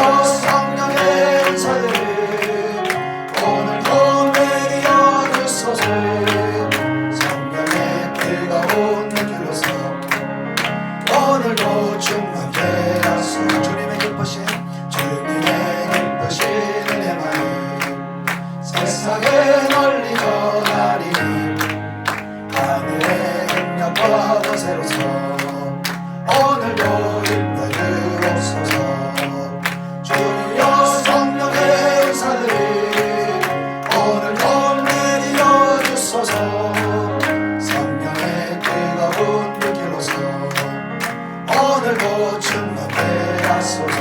A: 충만케 하소서. 주님의 기쁘신 은혜만이 세상에 널리 전하리니 하늘의 능력과 권세로서 오늘도 힘내 주옵소서. 주여 성령의 은사들이 오늘도 내려 주소서. 성령의 뜨거운 불길로서 오늘도 충만케 하소서.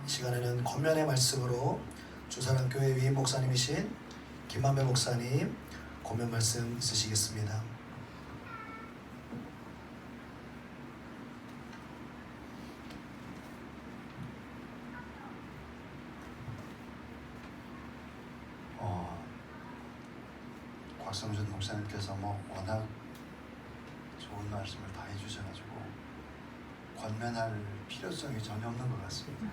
A: 이 시간에는 권면의 말씀으로 주사랑교회 위임 목사님이신 김만배 목사님 권면 말씀 있으시겠습니다.
F: 곽성준 목사님께서 워낙 좋은 말씀을 다 해주셔가지고 권면할 필요성이 전혀 없는 것 같습니다.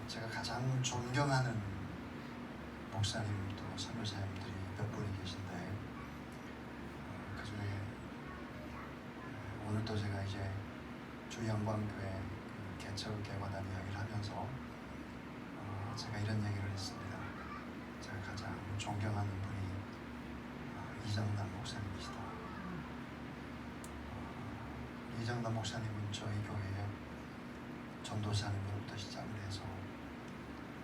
F: 제가 가장 존경하는 목사님도 선교사님들이 몇 분이 계신데 그 중에 오늘도 제가 이제 주영광교회 개척 개관한 이야기를 하면서 제가 이런 얘기를 했습니다. 제가 가장 존경하는 분이 이정남 목사님이시다. 이정남 목사님은 저희 교회에 전도사님으로부터 시작을 해서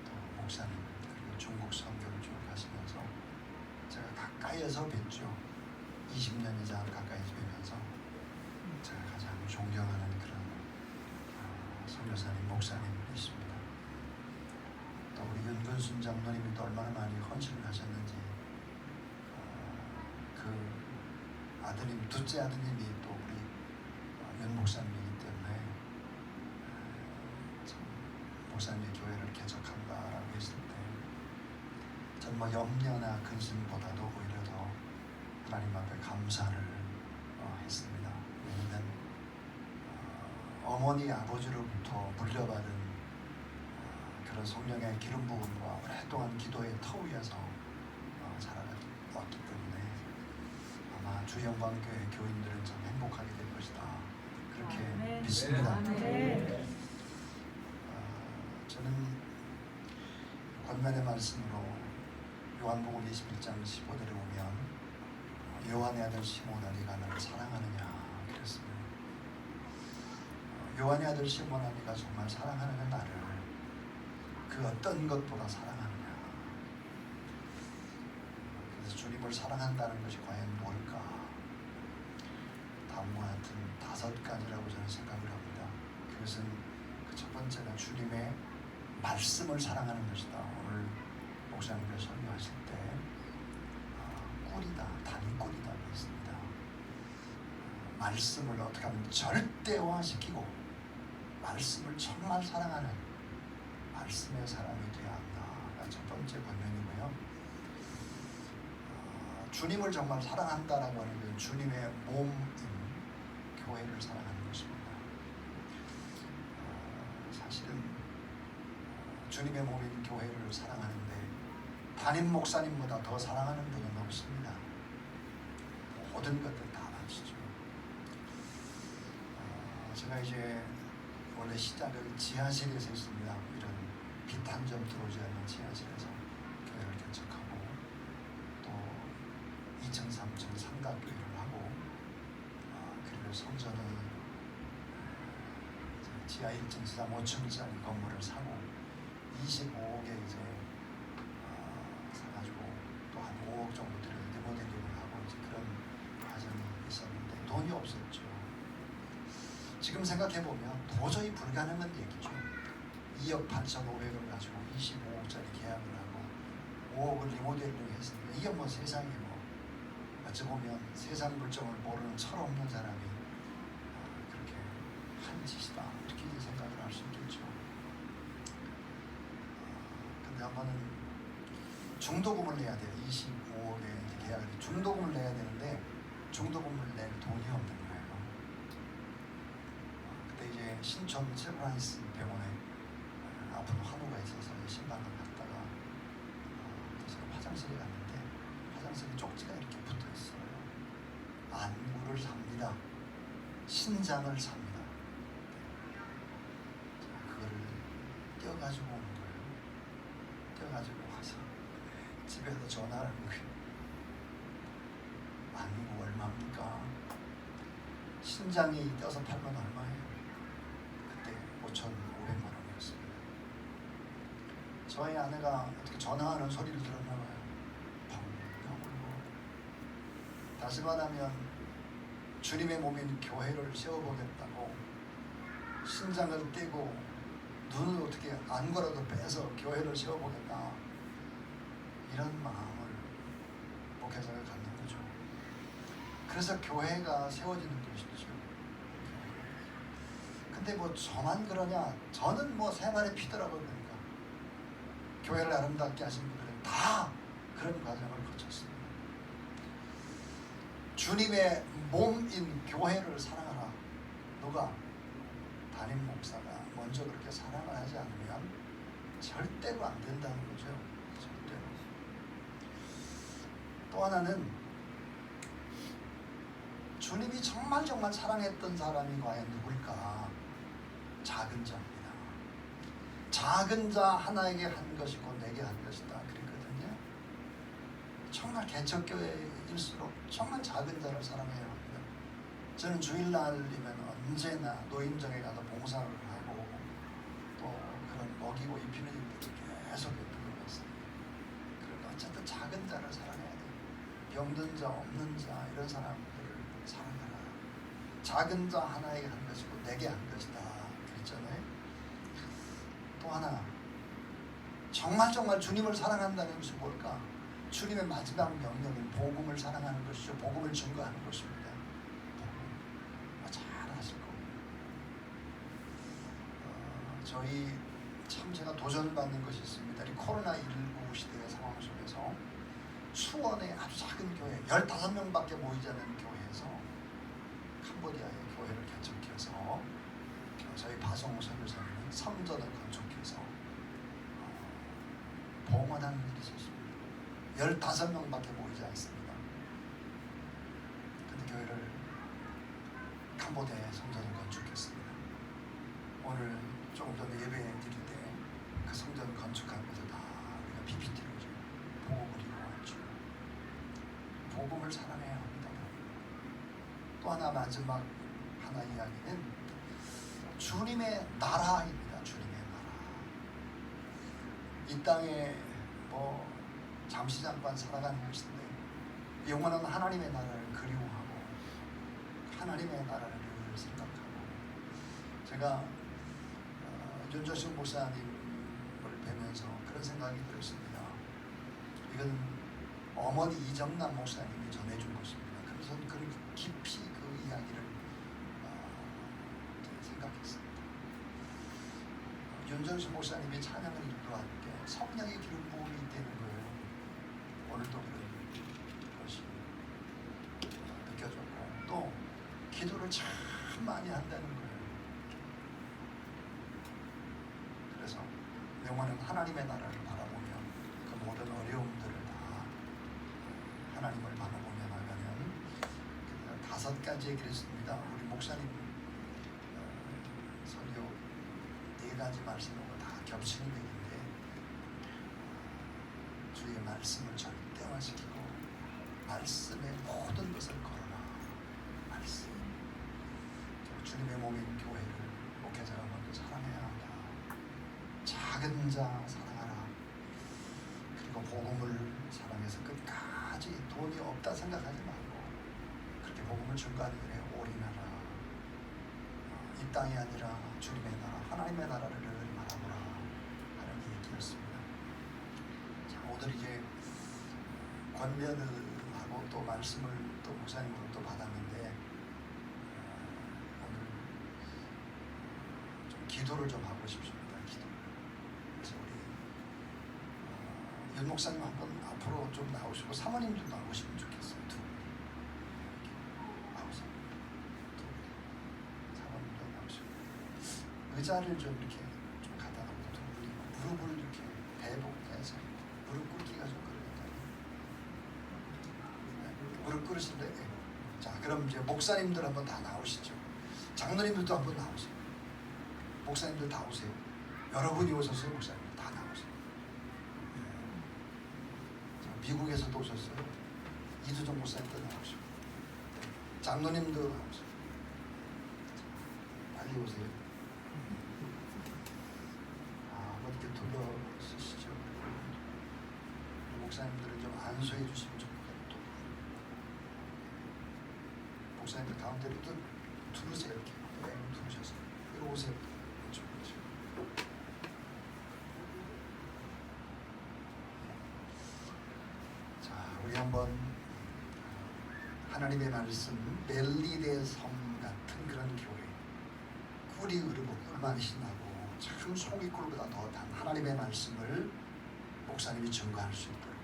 F: 또 목사님 그리고 중국 선교를 쭉 하시면서 제가 가까이에서 뵀죠. 20년 이상 가까이서 뵈면서 제가 가장 존경하는 그런 선교사님 목사님이십니다. 또 우리 윤근순 장로님이 또 얼마나 많이 헌신을 하셨는지 그 아드님 둘째 아드님이 또 우리 윤 목사님이기 때문에 목사님의 교회를 개척한다라고 했을 때 전 염려나 근심보다도 오히려 더 하나님 앞에 감사를 했습니다. 왜냐하면 어머니 아버지로부터 물려받은 그런 성령의 기름 부음과 오랫동안 기도의 터 위에서 자라왔기 때문에 아마 주영광교회 교인들은 참 행복하게 될 것이다. 그렇게 믿습니다. 저는 권면의 말씀으로 요한복음 21장 15절에 보면 요한의 아들 시몬아 네가 나를 사랑하느냐 그랬습니다. 요한의 아들 시몬아 네가 정말 사랑하느냐 나를 그 어떤 것보다 사랑하느냐. 그래서 주님을 사랑한다는 것이 과연 뭘까? 다음과 같은 5가지라고 저는 생각을 합니다. 그것은 그 첫 번째는 주님의 말씀을 사랑하는 것이다. 오늘 목사님께서 설교하실 때 꿀이다, 단이 꿀이다 했습니다. 말씀을 어떻게 하면 절대화시키고 말씀을 정말 사랑하는 말씀의 사람이 되어야 한다가 첫 번째 권면이고요. 주님을 정말 사랑한다라고 하는 건 주님의 몸인 교회를 사랑하는 것입니다. 사실은 주님의 몸인 교회를 사랑하는데 담임 목사님보다 더 사랑하는 분은 없습니다. 모든 것들 다 마치죠. 제가 이제 원래 시작을 지하실에서 했습니다. 이런 빛 한 점 들어오지 않는 지하실에서 교회를 개척하고 또 2층, 3층 삼각교회를 하고 그리고 성전을 지하 1층, 3, 5층짜리 건물을 사고 25억에 이제 사가지고 또 한 5억 정도 들여 리모델링을 하고 이제 그런 과정이 있었는데 돈이 없었죠. 지금 생각해 보면 도저히 불가능한 얘기죠. 2억 8,500을 가지고 25억짜리 계약을 하고 5억을 리모델링 했으니까 이게 뭐 세상에 뭐 어찌 보면 세상 물정을 모르는 철없는 사람이 그렇게 한 짓이다 이렇게 생각을 할 수 있겠죠. 근데 한번은 중도금을 내야 돼요. 25억에 계약을 중도금을 내야 되는데 중도금을 낼 돈이 없는 거예요. 그때 이제 신촌 세브란스 병원에 아픈 환우가 있어서 신방을 갔다가 화장실에 갔는데 화장실에 쪽지가 이렇게 붙어 있어요. 안구를 삽니다. 신장을 삽니다. 그거를 떼어가지고 오는 거예요. 떼어가지고 와서 집에서 전화를 하는 거예요. 안구 얼마입니까? 신장이 떼어서 팔면 얼마예요? 그때 5,500만 원이었습니다. 저희 아내가 어떻게 전화하는 소리를 들었나 봐요. 펑 울고. 다시 말하면 주님의 몸인 교회를 세워보겠다고 신장을 떼고 눈을 어떻게 안구라도 빼서 교회를 세워보겠다, 이런 마음을 목회자가 갖는 거죠. 그래서 교회가 세워지는 것이죠. 근데 뭐 저만 그러냐? 저는 뭐 세 발의 피더라고요. 그러니까 교회를 아름답게 하신 분들은 다 그런 과정을 거쳤습니다. 주님의 몸인 교회를 사랑하라. 누가? 담임 목사가 먼저 그렇게 사랑을 하지 않으면 절대로 안 된다는 거죠. 절대로. 또 하나는 주님이 정말 사랑했던 사람이 과연 누굴까? 작은 자입니다. 작은 자 하나에게 한 것이고 내게 한 것이다 그랬거든요. 정말 개척교회일수록 정말 작은 자를 사랑해야 합니다. 저는 주일날이면 언제나 노인정에 가서 봉사를 하고 또 그런 먹이고 입히는 일들을 계속 했던 것 같습니다. 그러니까 어쨌든 작은 자를 사랑해야 돼요. 병든 자, 없는 자, 이런 사람들을 사랑하라. 작은 자 하나에게 한 것이고 내게 한 것이다 그랬잖아요. 또 하나, 정말 주님을 사랑한다는 것이 뭘까? 주님의 마지막 명령인 복음을 사랑하는 것이죠. 복음을 증거하는 것입니다. 잘 아실 겁니다. 저희 참 제가 도전받는 것이 있습니다. 이 코로나19 시대의 상황 속에서 수원의 아주 작은 교회, 15명밖에 모이지 않는 교회에서 캄보디아의 교회를 개척해서 저희 바성호 선교사님은 성전을 건축해서 봉헌하는 일이 있었습니다. 15명밖에 모이지 않습니다. 근데 교회를 캄보디아에 성전을 건축했습니다. 오늘 조금 전에 예배 드릴 때 그 성전 건축하면서 다 우리가 PPT로 보고 그리고 왔죠. 복음을 사랑해야 합니다. 또 하나 마지막 하나 이야기는 주님의 나라입니다. 주님의 나라. 이 땅에 뭐 잠시 잠깐 살아가는 것인데 영원한 하나님의 나라를 그리워하고 하나님의 나라를 늘 생각하고, 제가 윤조식 목사님을 뵈면서 그런 생각이 들었습니다. 이건 어머니 이정남 목사님이 전해준 것입니다. 그래서 그런 깊이 그 이야기를 생각했습니다. 윤정수 목사님이 찬양을 인도할 때 성령의 기름 부음이 있다는 거예요. 오늘도 그런 것이 느껴졌고, 또 기도를 참 많이 한다는 거예요. 그래서 영원한 하나님의 나라를 바라보면 그 모든 어려움들을 다 하나님을 바라보며 나가면 5가지의 그랬습니다. 우리 목사님 설교 4가지 말씀하고 다 겹치는 얘기인데, 주의 말씀을 절대화시키고 말씀의 모든 것을 걸어라. 말씀. 주님의 몸인 교회를 목회자가 먼저 사랑해야 한다. 작은 자 사랑하라. 그리고 복음을 사랑해서 끝까지 돈이 없다 생각하지 말고 그렇게 복음을 증거하는 일에 올인하라. 이 땅이 아니라 주님의 나라, 하나님의 나라를 바라보라 하는 얘기였습니다. 자, 오늘 이제 권면을 하고 또 말씀을 또 목사님으로 또 받았는데, 오늘 좀 기도를 좀 하고 싶습니다. 기도를. 그래서 우리 윤 목사님 한번 앞으로 좀 나오시고 사모님도 나오시면 좋겠어요. 두 분이 나오세요. 두 분이 사모님도 나오시고 의자를 좀 이렇게 좀 갖다 놓고 두 분이 무릎을 이렇게 대복해서 무릎 꿇기가 좀 그러니까 이끌으실래요? 네. 자, 그럼 이제 목사님들 한번 다 나오시죠. 장로님들도 한번 나오세요. 목사님들 다 오세요. 여러분이 오셨어요. 목사님들 다 나오세요. 네. 자, 미국에서도 오셨어요. 이두정 목사님도 나오시고, 네. 장로님도 나오세요. 자, 빨리 오세요. 이렇게 둘러쓰시죠. 목사님들은 좀 안수해 주시면 좋을 것 같아요. 목사님들 가운데로 두르세요. 이렇게 두르셔서 이리 오세요. 그렇죠. 자, 우리 한번 하나님의 말씀 멜리데 섬 같은 그런 교회, 꿀이 흐르고 꿀맛이 나고 참 속이 꿀보다 더 단 하나님의 말씀을 목사님이 증거할 수 있도록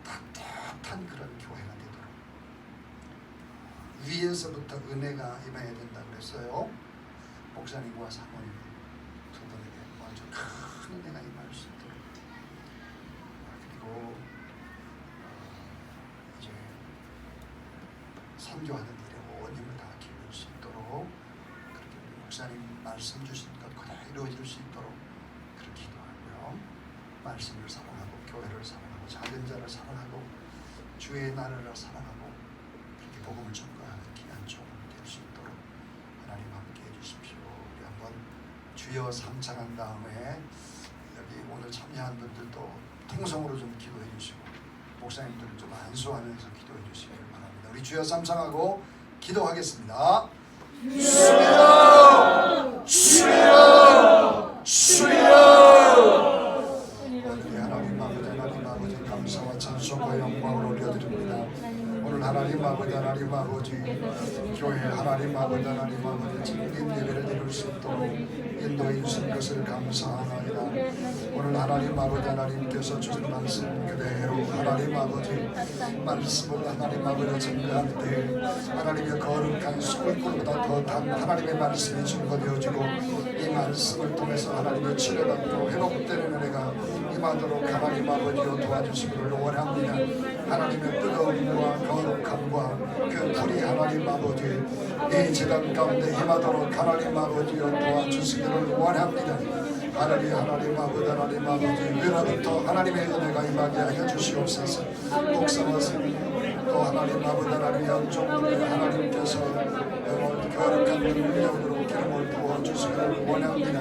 F: 따뜻한 그런 교회가 되도록 위에서부터 은혜가 임해야 된다고 그랬어요. 목사님과 사모님 두 분에게 먼저 큰 은혜가 임할 수 있도록, 그리고 이제 선교하는 일에 온 힘을 다 기울일 수 있도록 그렇게 목사님 말씀 주신 것 그대로 이루어질 수 있도록 그렇게 기도하고요. 말씀을 사랑하고 교회를 사랑하고 작은 자를 사랑하고 주의 나라를 사랑하고 그렇게 복음을 전가하는 귀한 종이 될 수 있도록 하나님 함께 해주십시오. 우리 한번 주여 삼창한 다음에 여기 오늘 참여한 분들도 통성으로 좀 기도해 주시고 목사님들은 좀 안수하면서 기도해 주시길 바랍니다. 우리 주여 삼창하고 기도하겠습니다. 주여 주여 주여. 하나님 아버지 감사와 찬송과 영광을 올려드립니다. 오늘 하나님 아버지 교회 하나님 아버지 주님 예배를 드릴 수 있도록 인도해 주신 것을 감사하나이다. 오늘 하나님 아버지 하나님께서 주신 말씀 그대로 하나님 아버지 말씀을 하나님 아버지 증거할 때 하나님의 거룩한 소울꿀보다 더 단 하나님의 말씀이 증거되어지고 이 말씀을 통해서 하나님의 치료받고 회복되는 은혜가 임하도록 하나님 아버지여 도와주시기를 원합니다. 하나님의 뜨거움과 거룩함과 그 불이 하나님 아버지 이 재단 가운데 임하도록 하나님 아버지여 도와주시기를 원합니다. 하나님 아버지 위로부터 하나님의 은혜가 임하게 하여 주시옵소서. 목사와 또 하나님 아버지 하나님 영종들의 하나님께서 거룩한 능력으로 기름을 부어주시기를 원합니다.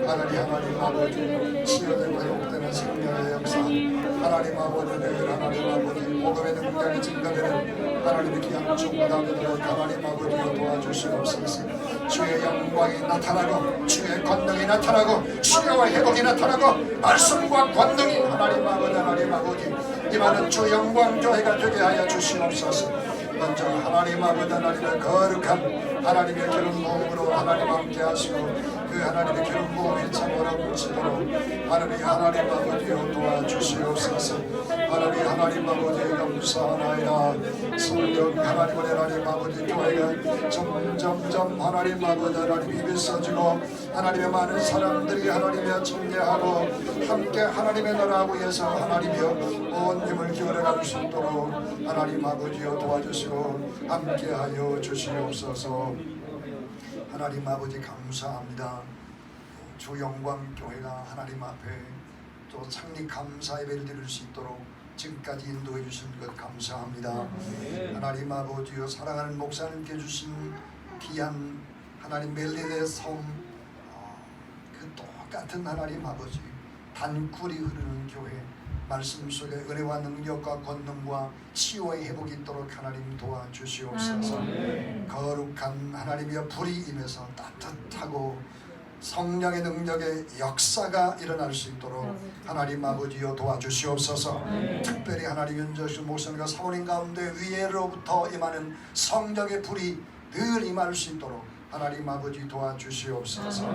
F: 하나님 아버지 치유되고 회복되는 생명의 역사 하나님 아버지 늘 하나님 아버지 복음의 능력이 증가되는 하나님의 귀한 종담으로 하나님 아버지여 도와주시옵소서. 주의 영광이 나타나고 주의 권능이 나타나고 치료와 회복이 나타나고 말씀과 권능이 하나님 아버지 임하는 주 영광 교회가 되게 하여 주시옵소서. 먼저 하나님 아버지 하나님의 거룩한 하나님의 기름 부음으로 하나님 함께 하시고 그 하나님의 기름 부음이 참으로 묻히도록 하나님 아버지여 도와주시옵소서. 하나님 아버지 감사하나이다. 성령 하나님 아버지 교회가 점점 하나님 아버지 하나님 입이 써지고 하나님의 많은 사람들이 하나님의 청례하고 함께 하나님의 나라 위해서 하나님이여 온 힘을 기울여갈 수 있도록 하나님 아버지여 도와주시고 함께하여 주시옵소서. 하나님 아버지 감사합니다. 주 영광 교회가 하나님 앞에 또 창립 감사 예배를 드릴 수 있도록 지금까지 인도해 주신 것 감사합니다. 하나님 아버지여 사랑하는 목사님께 주신 귀한 하나님 멜리데 섬 그 똑같은 하나님 아버지 단꿀이 흐르는 교회 말씀 속에 은혜와 능력과 권능과 치유의 회복이 있도록 하나님 도와주시옵소서. 거룩한 하나님의 불이 임해서 따뜻하고 성령의 능력의 역사가 일어날 수 있도록 하나님 아버지여 도와주시옵소서. 특별히 하나님 윤정수 목사님과 사모님 가운데 위에로부터 임하는 성령의 불이 늘 임할 수 있도록 하나님 아버지 도와주시옵소서.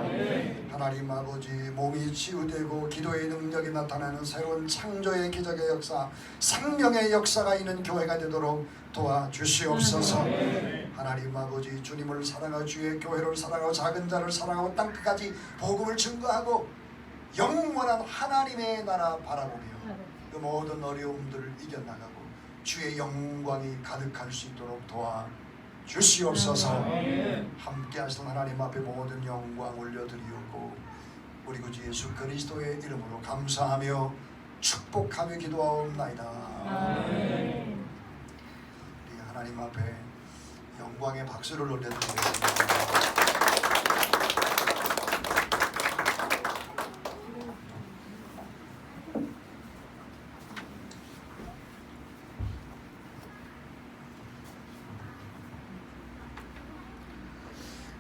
F: 하나님 아버지 몸이 치유되고 기도의 능력이 나타나는 새로운 창조의 기적의 역사 생명의 역사가 있는 교회가 되도록 도와주시옵소서. 하나님 아버지 주님을 사랑하고 주의 교회를 사랑하고 작은 자를 사랑하고 땅끝까지 복음을 증거하고 영원한 하나님의 나라 바라보며 그 모든 어려움들을 이겨나가고 주의 영광이 가득할 수 있도록 도와 주시옵소서. 함께 하시는 하나님 앞에 모든 영광 올려드리옵고 우리 구주 예수 그리스도의 이름으로 감사하며 축복하며 기도하옵나이다. 우리 하나님 앞에 영광의 박수를 올려드리겠습니다.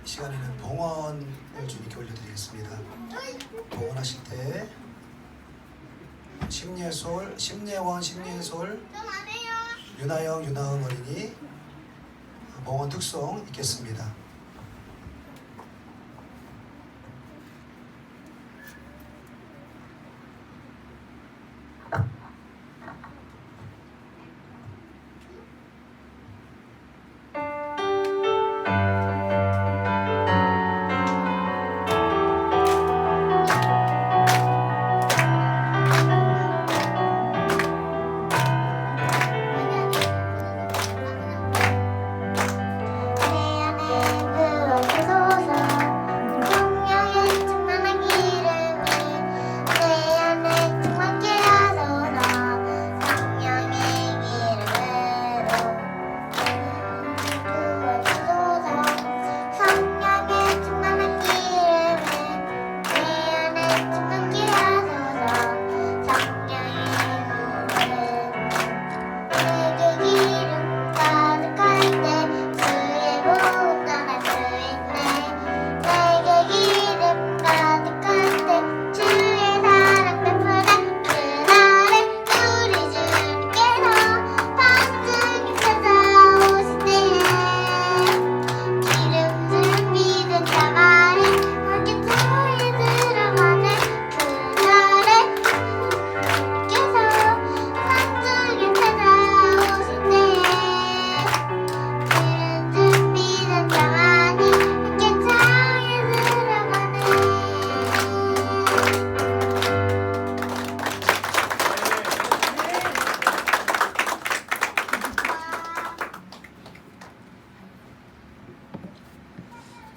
A: 이 시간에는 봉헌을 주님께 올려드리겠습니다. 봉헌하실 때 심예솔, 심예원, 심예솔, 윤하영, 윤하은 어린이 봉헌 특송 읽겠습니다.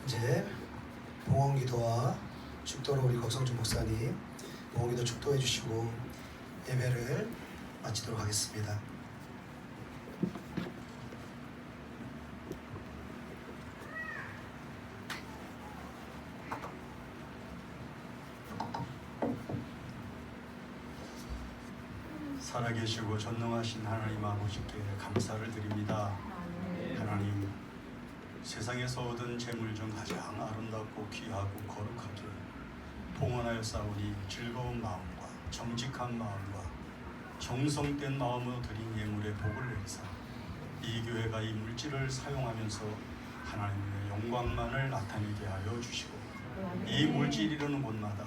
A: 이제 봉헌기도와 축도로 우리 곽성준 목사님 봉헌기도 축도해 주시고 예배를 마치도록 하겠습니다.
E: 살아계시고 전능하신 하나님 아버지께 감사를 드립니다. 하나님, 세상에서 얻은 재물 중 가장 아름답고 귀하고 거룩하게 봉헌하여 싸우니 즐거운 마음과 정직한 마음과 정성된 마음으로 드린 예물의 복을 내리사 이 교회가 이 물질을 사용하면서 하나님의 영광만을 나타내게 하여 주시고 이 물질이 이르는 곳마다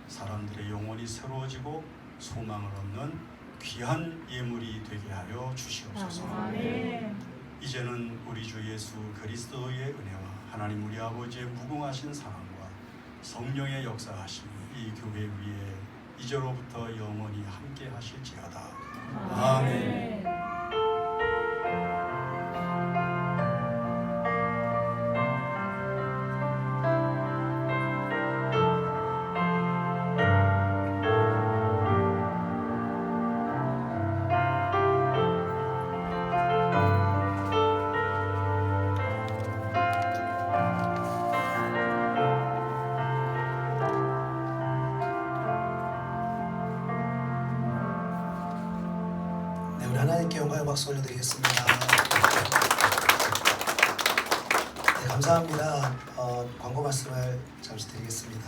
E: 사람들의 영혼이 새로워지고 소망을 얻는 귀한 예물이 되게 하여 주시옵소서. 이제는 우리 주 예수 그리스도의 은혜와 하나님 우리 아버지의 무궁하신 사랑과 성령의 역사하심이 이 교회 위에 이제로부터 영원히 함께 하실지어다. 아멘.
A: 하나님께 영광의 박수 올려드리겠습니다. 네, 감사합니다. 광고 말씀을 잠시 드리겠습니다.